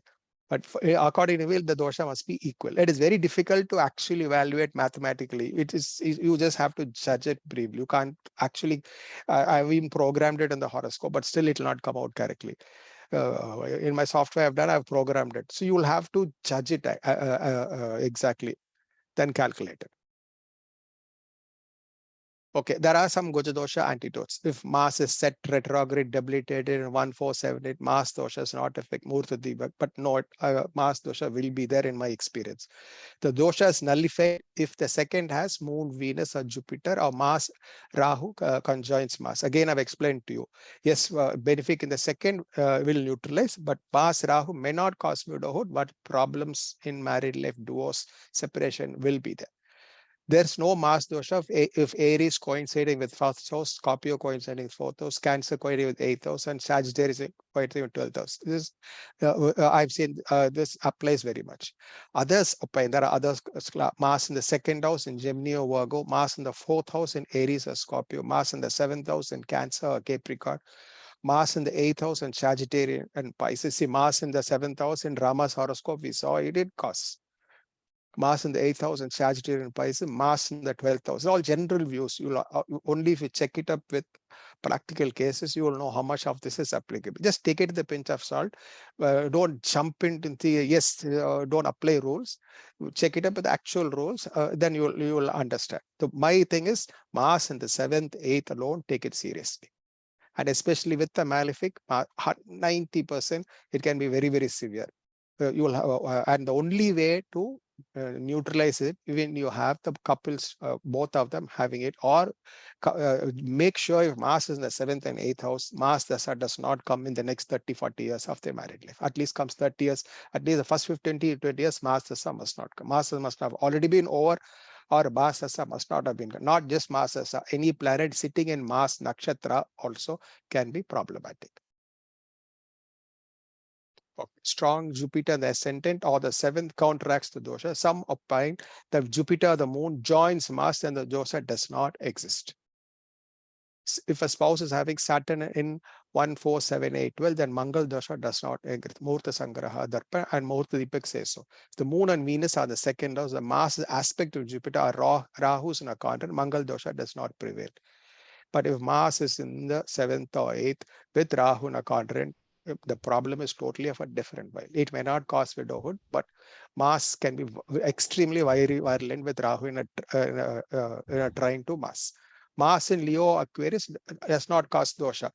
But according to will, the dosha must be equal. It is very difficult to actually evaluate mathematically. It is, you just have to judge it briefly. You can't actually. I've even programmed it in the horoscope, but still it will not come out correctly. In my software I've done, I've programmed it. So you will have to judge it exactly, then calculate it. Okay, there are some Goja dosha antidotes. If Mars is set retrograde, debilitated in 1478, Mars dosha is not affect Murtha Deepak, but no, Mars dosha will be there in my experience. The dosha is nullified if the second has Moon, Venus, or Jupiter, or Mars, Rahu conjoins Mars. Again, I've explained to you. Yes, benefic in the second will neutralize, but Mars, Rahu may not cause widowhood, but problems in married life, divorce, separation will be there. There's no Mars dosha if Aries coinciding with first house, Scorpio coinciding with fourth house, Cancer coinciding with eighth house, and Sagittarius coinciding with 12th house. This I've seen this applies very much. Others, there are others, Mars in the second house in Gemini or Virgo, Mars in the fourth house in Aries or Scorpio, Mars in the seventh house in Cancer or Capricorn, Mars in the eighth house in Sagittarius and Pisces. See, Mars in the seventh house in Rama's horoscope, we saw it did cause. Mars in the 8th house and Sagittarius and Pisces, Mars in the 12th house. All general views. You'll only if you check it up with practical cases, you will know how much of this is applicable. Just take it with a pinch of salt. Don't jump into the yes. Don't apply rules. Check it up with actual rules. Then you will understand. So my thing is Mars in the 7th, 8th alone. Take it seriously. And especially with the malefic, 90%, it can be very, very severe. You will have, and the only way to neutralize it, even you have the couples, both of them having it, or make sure if Mars is in the 7th and 8th house, Mars does not come in the next 30, 40 years of their married life. At least comes 30 years, at least the first 15, 20 years, Mars must not come. Mars must have already been over, or Mars must not have been. Not just Mars, any planet sitting in Mars nakshatra also can be problematic. Strong Jupiter, the ascendant or the 7th counteracts the dosha. Some opine that Jupiter, the moon, joins Mars and the dosha does not exist. If a spouse is having Saturn in 1, 4, 7, 8, 12, then Mangal dosha does not exist. Murtha Sangraha, Darpa, and Murtha Deepak says so. The moon and Venus are the second house. The Mars aspect of Jupiter are Rahu's in a quadrant. Mangal dosha does not prevail. But if Mars is in the 7th or 8th with Rahu in a quadrant, the problem is totally of a different way. It may not cause widowhood, but Mars can be extremely violent with Rahu in a trine to Mars. Mars in Leo Aquarius does not cause dosha.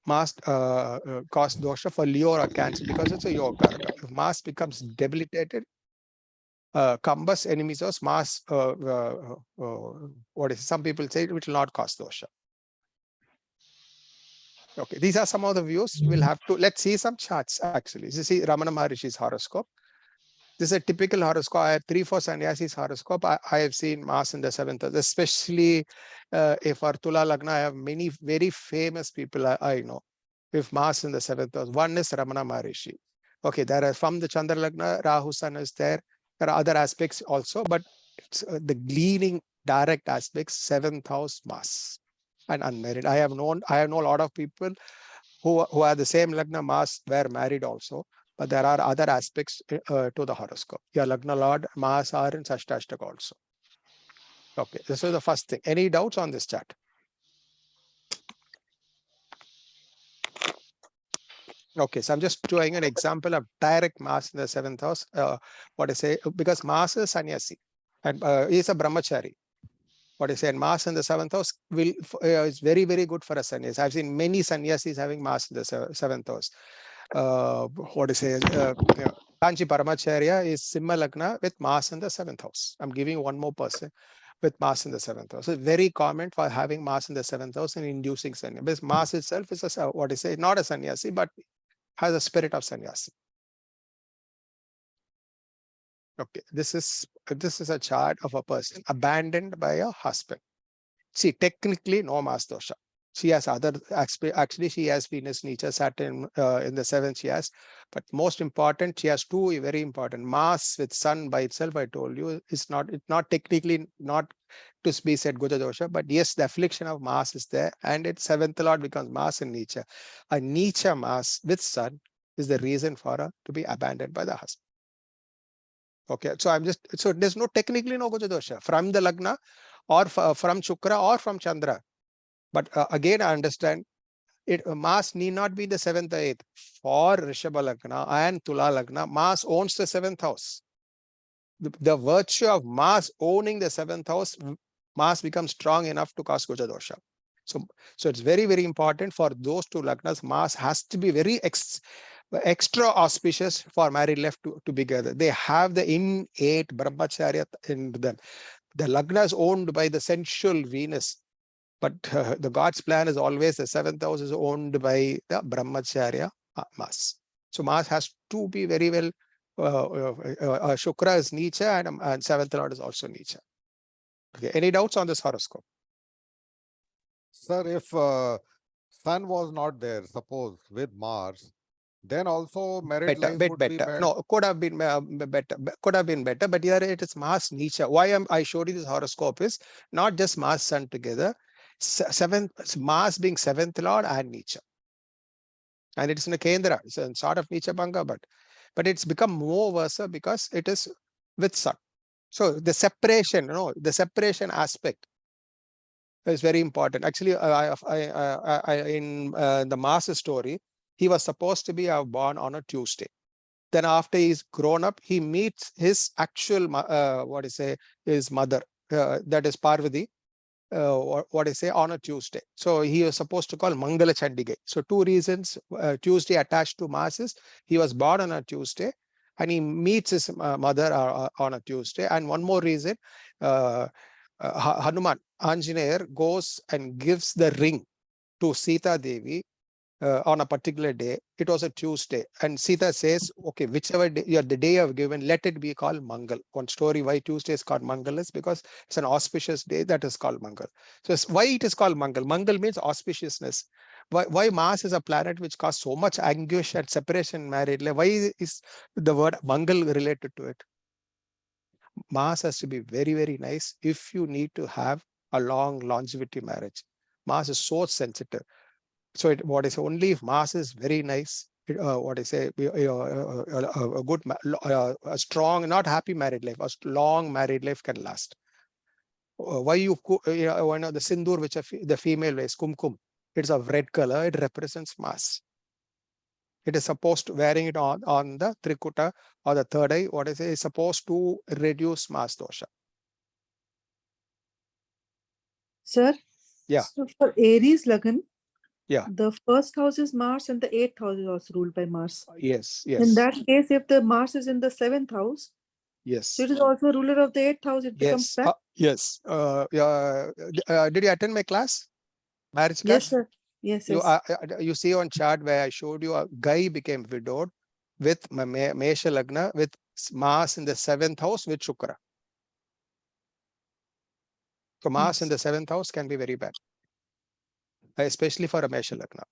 Mars cause dosha for Leo or Cancer because it's a Yoga Karaka. If Mars becomes debilitated, Cumbus enemies of Mars, what is it? Some people say it will not cause dosha. Okay, these are some of the views. We'll have to, let's see some charts actually. You see Ramana Maharishi's horoscope. This is a typical horoscope. I have 3-4 sannyasis horoscope. I have seen Mars in the 7th house, especially if for Tula Lagna, I have many very famous people I know. If Mars in the 7th house, one is Ramana Maharishi. Okay, there are from the Chandra Lagna, Rahu Sun is there. There are other aspects also, but it's the leading direct aspects, 7th house Mars and unmarried. I know a lot of people who are the same Lagna Mars were married also. But there are other aspects to the horoscope. Your Lagna Lord, Mars are in Sashtashtaka also. Okay, this is the first thing. Any doubts on this chart? Okay, so I'm just showing an example of direct Mars in the 7th house. What I say, because Mars is sannyasi and is a brahmachari. What I say, and Mars in the 7th house is very, very good for a sannyasi. I've seen many sannyasis having Mars in the 7th house. What I say, Kanchi Paramacharya is Simha Lagna with Mars in the 7th house. I'm giving one more person with Mars in the 7th house. So it's very common for having Mars in the 7th house and inducing sannyasi. Because Mars itself is what I say, not a sannyasi, but has a spirit of sannyasi. Okay, this is a chart of a person abandoned by a husband. See, technically no Mars dosha. She has other actually she has Venus, Nietzsche, Saturn in the 7th she has, but most important she has two very important. Mars with Sun by itself, I told you, it's not technically not to be said Kuja dosha, but yes, the affliction of Mars is there, and its 7th lord becomes Mars and Nietzsche. A Nietzsche Mars with Sun is the reason for her to be abandoned by the husband. Okay, so there's no technically no Kuja dosha from the Lagna or from Shukra or from Chandra. But again, I understand Mars need not be the 7th or 8th. For Rishabha Lagna and Tula Lagna, Mars owns the 7th house. The virtue of Mars owning the 7th house, Mars becomes strong enough to cause Kuja dosha. So it's very, very important for those two Lagnas. Mars has to be very extra auspicious for married life to be together. They have the innate brahmacharya in them. The Lagna is owned by the sensual Venus. But the God's plan is always the 7th house is owned by the brahmacharya Mars. So Mars has to be very well. Shukra is Nietzsche and 7th lord is also Nietzsche. Okay, any doubts on this horoscope? Sir, if Sun was not there, suppose with Mars, then also married life would be better. bad. No, could have been better. Could have been better, but here it is Mars Nietzsche. Why I showed you this horoscope is not just Mars Sun together. Mars being 7th lord and Nietzsche. And it's in a Kendra, it's a sort of Nietzsche Banga, but it's become more worse because it is with Sun. So the separation, the separation aspect is very important. Actually, in the Mars story, he was supposed to be born on a Tuesday. Then after he's grown up, he meets his actual, his mother, that is Parvati, on a Tuesday. So he was supposed to call Mangala Chandigai. So two reasons, Tuesday attached to Mars is he was born on a Tuesday and he meets his mother on a Tuesday. And one more reason, Hanuman, Anjaneer goes and gives the ring to Sita Devi on a particular day. It was a Tuesday, and Sita says, okay, whichever day, the day I've given, let it be called Mangal. One story why Tuesday is called Mangal is because it's an auspicious day that is called Mangal. So why it is called Mangal? Mangal means auspiciousness. Why Mars is a planet which causes so much anguish and separation in married life? Why is the word Mangal related to it? Mars has to be very, very nice if you need to have a long longevity marriage. Mars is so sensitive. So what is only if Mars is very nice, a good, a strong, not happy married life, a long married life can last. Why the sindoor which the female wears, kumkum, it's of red color, it represents Mars. It is supposed to wearing it on the trikuta or the third eye, is supposed to reduce Mars dosha. Sir? Yeah. So for Aries Lagan, yeah, the first house is Mars and the 8th house is also ruled by Mars. Yes, In yes, that case, if the Mars is in the 7th house, yes, so it is also ruler of the 8th house, it becomes yes, bad. yes. Did you attend my class? Marriage Yes, class? sir. Yes, You, yes. you see on chart where I showed you a guy became widowed with Mesha Lagna with Mars in the 7th house with Shukra. So Mars in the 7th house can be very bad, especially for a Mesha Lagna.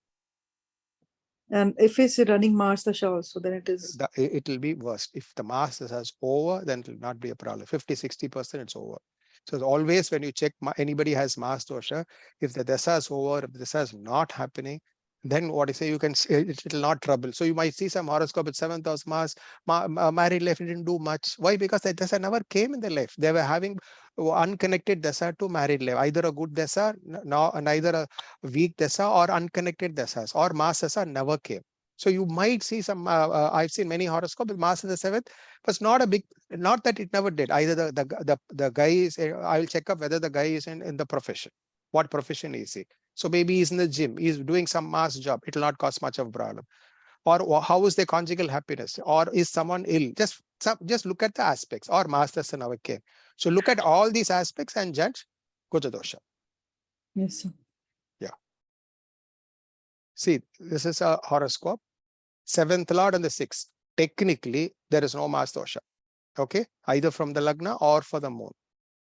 And if it's running Mars Dasha also, then it is. It will be worse. If the Mars has over, then it will not be a problem. 50-60% it's over. So always when you check anybody has Mars dosha, if the dasa is over, if the dasa is not happening, then what I say you can say it will not trouble. So you might see some horoscope at 7th house Mars, married life didn't do much. Why? Because the dasa never came in their life. They were having unconnected dasa to married life, either a good dasa, neither a weak dasa or unconnected dasas, or Mars dasa never came. So you might see some, I've seen many horoscopes with Mars in the 7th, but it's not a big, not that it never did. Either the guy is, I will check up whether the guy is in the profession. What profession is he? So maybe he's in the gym, he's doing some Mars job. It will not cause much of problem. Or how is their conjugal happiness? Or is someone ill? Just look at the aspects. Or Mars Dasa never came. So look at all these aspects and judge Kuja dosha. Yes, sir. Yeah. See, this is a horoscope. 7th lord and the 6th. Technically, there is no Mars dosha. Okay, either from the lagna or for the moon.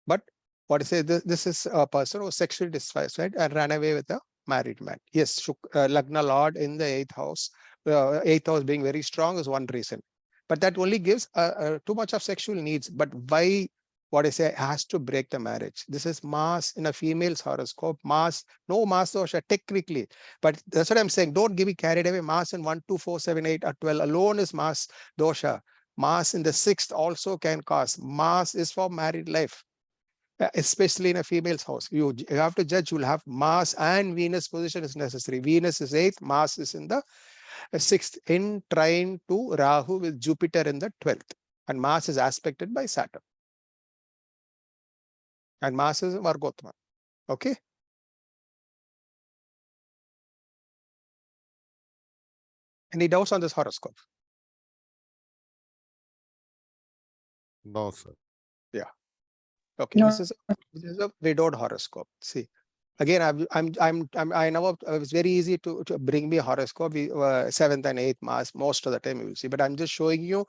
But what I say, this is a person who sexually dissatisfied and ran away with a married man. Yes, lagna lord in the 8th house. 8th house being very strong is one reason. But that only gives too much of sexual needs. But why? What I say has to break the marriage. This is Mars in a female's horoscope. Mars, no Mars dosha technically. But that's what I'm saying. Don't give it carried away. Mars in 1, 2, 4, 7, 8, or 12 alone is Mars dosha. Mars in the 6th also can cause. Mars is for married life, especially in a female's house. You have to judge. You'll have Mars and Venus position is necessary. Venus is 8th. Mars is in the 6th in trine to Rahu with Jupiter in the 12th. And Mars is aspected by Saturn. And Mars is Vargotma. Okay. Any doubts on this horoscope? No, sir. Yeah. Okay. No. This is a widowed horoscope. See, again, I know it's very easy to bring me a horoscope. 7th and 8th Mars most of the time you will see, but I'm just showing you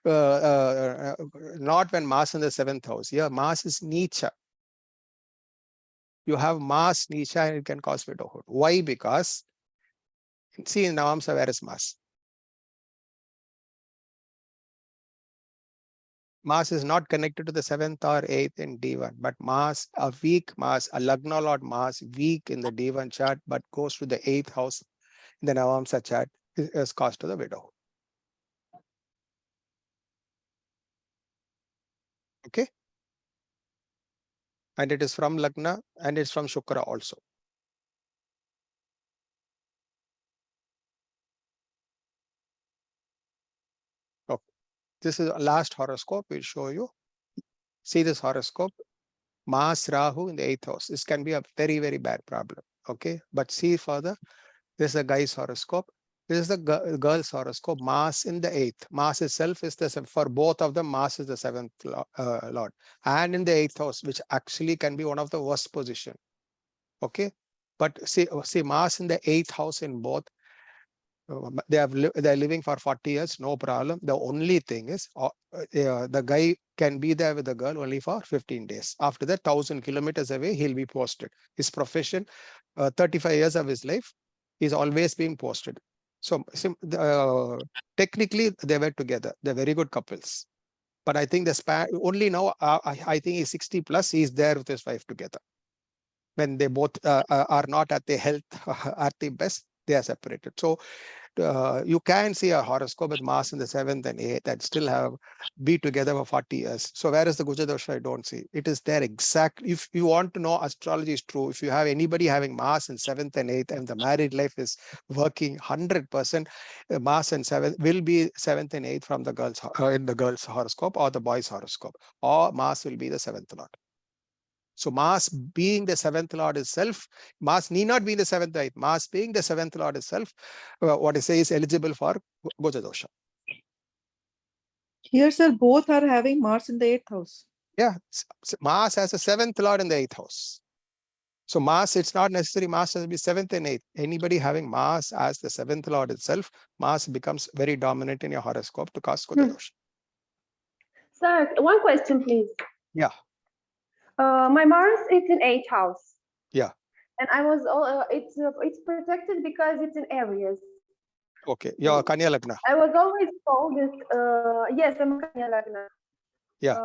not when Mars in the 7th house. Here, Mars is Nicha. You have Mars Nicha and it can cause widowhood. Why? Because see in Navamsa, where is Mars? Mars is not connected to the 7th or 8th in D1, but Mars, a weak Mars, a Lagna Lord Mars, weak in the D1 chart, but goes to the 8th house in the Navamsa chart, is caused to the widowhood. Okay. And it is from Lagna and it's from Shukra also. Okay. This is the last horoscope we'll show you. See this horoscope. Mars Rahu in the 8th house. This can be a very, very bad problem. Okay. But see further. This is a guy's horoscope. This is the girl's horoscope. Mars in the 8th. Mars itself is the, for both of them, Mars is the 7th lord. And in the 8th house, which actually can be one of the worst position. Okay. But see Mars in the 8th house in both. They're living for 40 years, no problem. The only thing is the guy can be there with the girl only for 15 days. After that, 1,000 kilometers away, he'll be posted. His profession, 35 years of his life, is always being posted. So technically, they were together. They're very good couples. But I think the span only now, I think he's 60 plus, he's there with his wife together. When they both are not at the health, at the best, they are separated. So you can see a horoscope with Mars in the 7th and 8th that still have be together for 40 years. So where is the Kuja dosha? I don't see. It is there exactly. If you want to know astrology is true, if you have anybody having Mars in 7th and 8th and the married life is working 100%, Mars and 7th will be 7th and 8th from the girl's in the girl's horoscope or the boy's horoscope, or Mars will be the 7th lord. So Mars being the 7th lord itself, Mars need not be the 7th lord. Mars being the 7th lord itself, what I say is eligible for Kuja dosha. Here, sir, both are having Mars in the 8th house. Yeah, Mars has a 7th lord in the 8th house. So Mars, it's not necessary Mars has to be 7th and 8th. Anybody having Mars as the 7th lord itself, Mars becomes very dominant in your horoscope to cause Kuja dosha. Sir, one question, please. Yeah. My Mars is in 8th house. Yeah. And I was it's protected because it's in Aries. Okay. Your Kanya Lagna. I was always told that yes, I'm a Kanya Lagna. Yeah.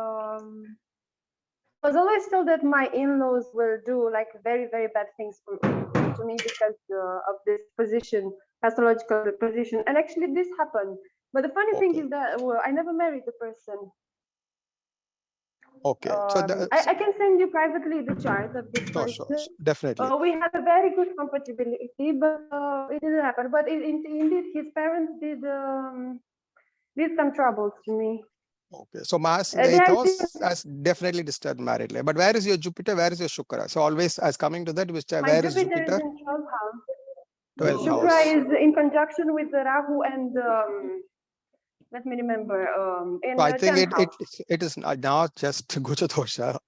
I was always told that my in-laws will do like very, very bad things to me because of this position, astrological position. And actually this happened. But the funny thing is that I never married the person. Okay. So I can send you privately the chart of this person. Sure, definitely. We had a very good compatibility, but it didn't happen. But indeed, his parents did some troubles to me. Okay. So Mars in the 8th house has definitely disturbed married life. But where is your Jupiter? Where is your Shukra? So always as coming to that, where is Jupiter Jupiter? is in 12th house. 12th Shukra house. is in conjunction with the Rahu and let me remember. In So I think 10th house. it is not just Kuja dosha.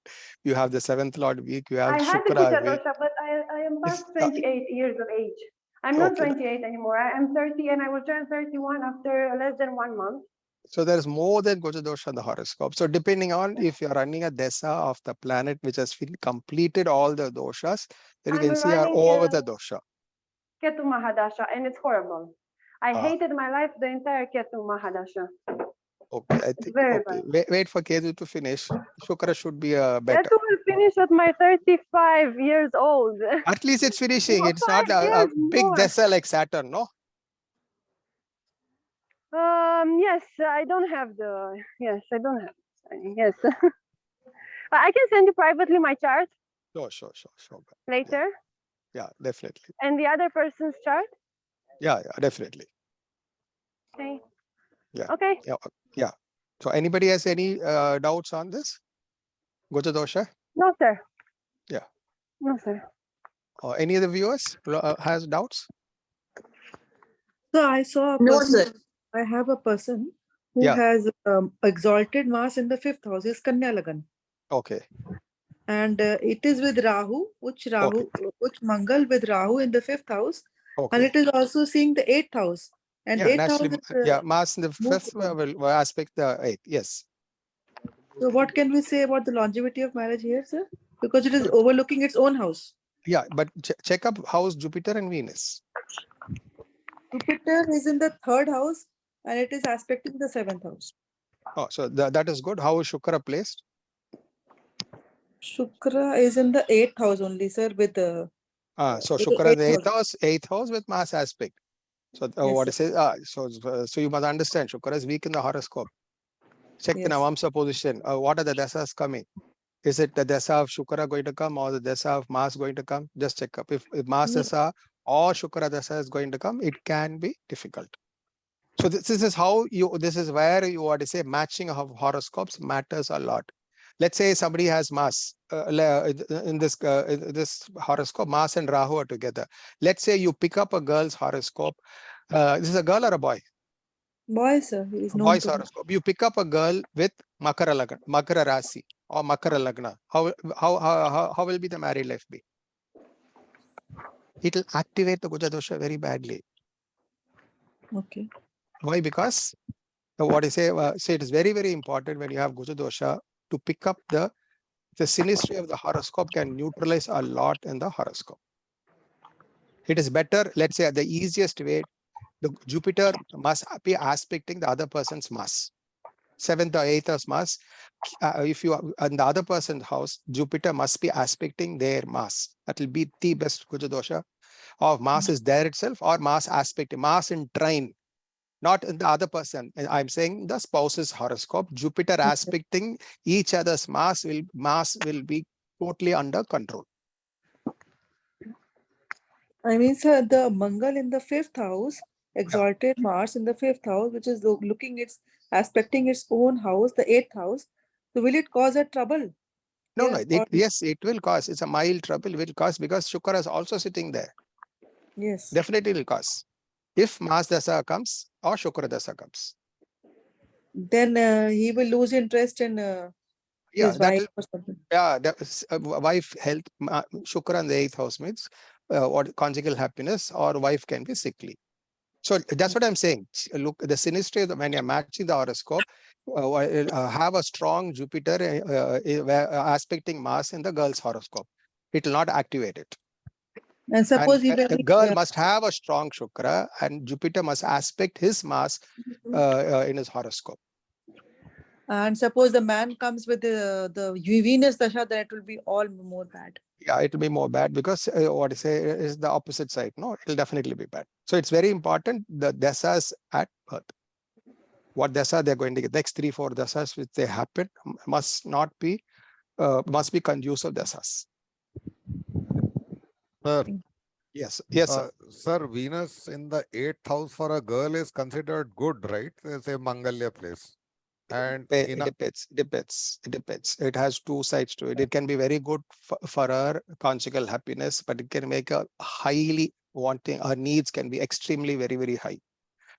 You have the 7th Lord week. You have I had the Shukra Kuja week. dosha, but I am past 28 years of age. I'm not 28 anymore. I am 30 and I will turn 31 after less than 1 month. So there is more than Kuja dosha in the horoscope. So depending on if you're running a desa of the planet which has completed all the doshas, then you can see are over the dosha. Ketu Mahadasha, and it's horrible. I hated my life the entire Ketu Mahadasha. Okay, I think Very bad. Wait for Ketu to finish. Shukra should be better. Ketu will finish at my 35 years old. At least it's finishing. It's not 5 a years big more. desa like Saturn, no? Yes, I don't have the. Yes, I don't have. Yes, I can send you privately my chart. Sure. Later. Yeah, definitely. And the other person's chart. Yeah, definitely. Okay. Yeah. Okay. Yeah. So anybody has any doubts on this? Kuja dosha? No, sir. Yeah. No, sir. Any other viewers has doubts? So I saw a No, person. sir. I have a person who has exalted Mars in the 5th house, is Kanya Lagan. Okay. And it is with Rahu, which Mangal with Rahu in the 5th house. Okay. And it is also seeing the 8th house. And 8th naturally, house. Mars in the 5th will aspect the 8th. Yes. So what can we say about the longevity of marriage here, sir? Because it is overlooking its own house. Yeah, but check up house Jupiter and Venus. Jupiter is in the 3rd house and it is aspecting the 7th house. Oh, so that is good. How is Shukra placed? Shukra is in the 8th house only, sir, with the. So Shukra in the 8th house with Mars aspect. So what is it? So you must understand Shukra is weak in the horoscope. Check the Navamsa position. What are the dasas coming? Is it the dasa of Shukra going to come or the dasa of Mars going to come? Just check up. If Mars dasa or Shukra dasa is going to come, it can be difficult. So this is how this is where you want to say matching of horoscopes matters a lot. Let's say somebody has Mars in this horoscope, Mars and Rahu are together. Let's say you pick up a girl's horoscope. This is a girl or a boy? Boy, sir. He is known Boy's to horoscope. You pick up a girl with Makara Rasi or Makara Lagna. How will be the married life be? It will activate the Kuja dosha very badly. Okay. Why? Because what I say, it is very, very important when you have Kuja dosha to pick up the synastry of the horoscope can neutralize a lot in the horoscope. It is better, let's say, the easiest way, the Jupiter must be aspecting the other person's Mars. 7th or 8th house Mars. If you are in the other person's house, Jupiter must be aspecting their Mars. That will be the best Kuja dosha. Or Mars is there itself, or Mars aspecting, Mars in trine, not in the other person. I'm saying the spouse's horoscope. Jupiter aspecting each other's Mars will be totally under control. I mean, sir, the Mangal in the 5th house, exalted Mars in the 5th house, which is looking aspecting its own house, the 8th house. So will it cause a trouble? No, yes, it will cause. It's a mild trouble. It will cause because Shukra is also sitting there. Yes. Definitely will cause. If Mars dasa comes or Shukra dasa comes. Then he will lose interest in his wife or something. Yeah, wife health, Shukra in the 8th house means what conjugal happiness, or wife can be sickly. So that's what I'm saying. Look, the synastry when you're matching the horoscope, have a strong Jupiter aspecting Mars in the girl's horoscope. It will not activate it. And suppose And even a girl must have a strong Shukra, and Jupiter must aspect his Mars in his horoscope. and suppose the man comes with the Venus dasha, then it will be all more bad. Yeah, it will be more bad because what I say is the opposite side. No, it will definitely be bad. So it's very important the dasas at birth. What dasa they're going to get, next 3-4 dasas which they happen must be conducive dasas. Sir, Yes, yes, sir. sir, Venus in the 8th house for a girl is considered good, right? It's a Mangalya place. And It depends. It has two sides to it. It can be very good for her conjugal happiness, but it can make her highly wanting. Her needs can be extremely very, very high.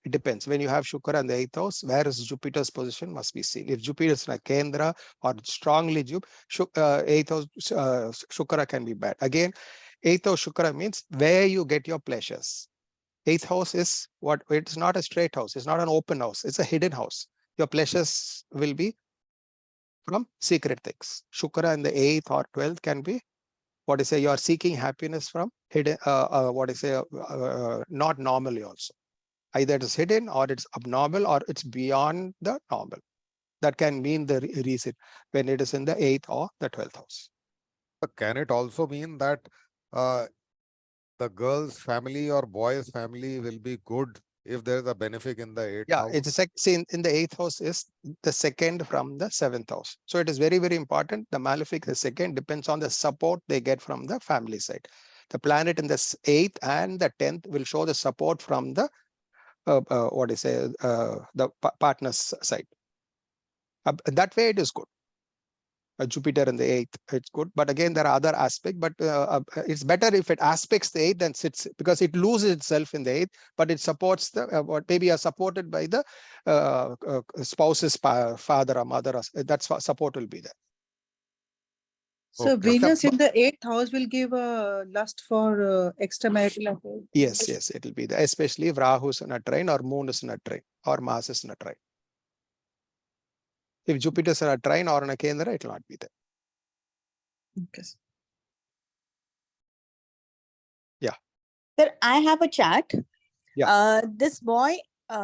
It depends. When you have Shukra in the 8th house, where is Jupiter's position must be seen. If Jupiter is in a Kendra or strongly 8th house Shukra can be bad. Again, 8th house Shukra means where you get your pleasures. 8th house is what? It's not a straight house. It's not an open house. It's a hidden house. Your pleasures will be from secret things. Shukra in the 8th or 12th can be what I say. You are seeking happiness from hidden. Not normally also. Either it is hidden or it's abnormal or it's beyond the normal. That can mean the reason when it is in the 8th or the 12th house. can it also mean that the girl's family or boy's family will be good if there is a benefic in the 8th Yeah, house? it's in the 8th house is the second from the 7th house. So it is very, very important. The malefic, the second, depends on the support they get from the family side. The planet in the 8th and the 10th will show the support from the the partner's side. That way it is good. Jupiter in the 8th, it's good. But again, there are other aspects, but it's better if it aspects the 8th than sits, because it loses itself in the 8th, but it supports the, what maybe are supported by the spouse's father or mother. That's what support will be there. So Okay. Venus in the 8th house will give a lust for extramarital affairs. Yes, it will be there, especially if Rahu is in a trine or Moon is in a trine or Mars is in a trine. If Jupiter is in a trine or in a Kendra, it will not be there. Okay. Yeah. Sir, I have a chat. Yeah. This boy,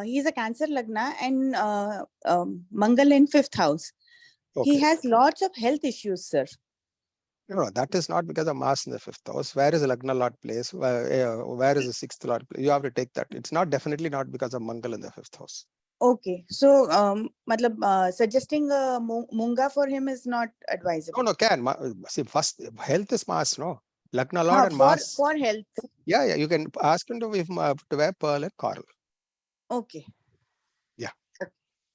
he's a Cancer Lagna and Mangal in 5th house. Okay. He has lots of health issues, sir. No, that is not because of Mars in the 5th house. Where is the Lagna Lord place? Where is the 6th Lord place? You have to take that. It's not definitely not because of Mangal in the 5th house. Okay. So, suggesting Munga for him is not advisable. No, can. See, first, health is Mars, no? Lagna Lord and Mars. For health. Yeah, you can ask him to wear pearl and coral. Okay. Yeah.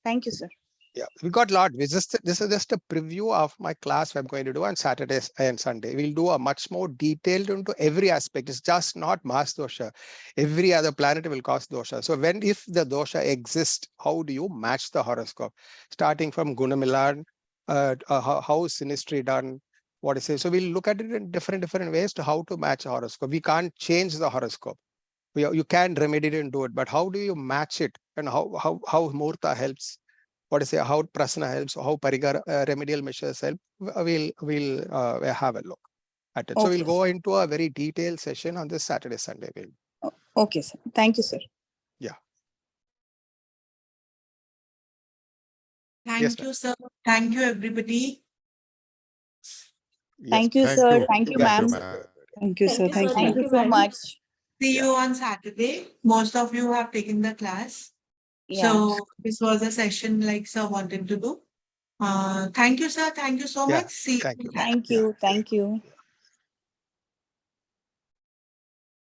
Thank you, sir. Yeah, we got a lot. This is just a preview of my class I'm going to do on Saturdays and Sunday. We'll do a much more detailed into every aspect. It's just not Mars dosha. Every other planet will cause dosha. So if the dosha exists, how do you match the horoscope? Starting from Gunamilan, how is synastry done? What is it? So we'll look at it in different ways to how to match a horoscope. We can't change the horoscope. You can remedy it and do it, but how do you match it? And how Murta helps? What is it? How Prasna helps? How Parigar remedial measures help? We'll have a look at it. Okay. So we'll go into a very detailed session on this Saturday, Sunday. Okay, sir. Thank you, sir. Yeah. Thank you, sir. Thank you, everybody. Yes. Thank you, sir. Thank you, ma'am. Thank you, sir. Thank you. Thank you so much. See you on Saturday. Most of you have taken the class. Yeah. So this was a session like sir wanted to do. Thank you, sir. Thank you so Yeah. much. See you. Thank you. Thank you. Thank you.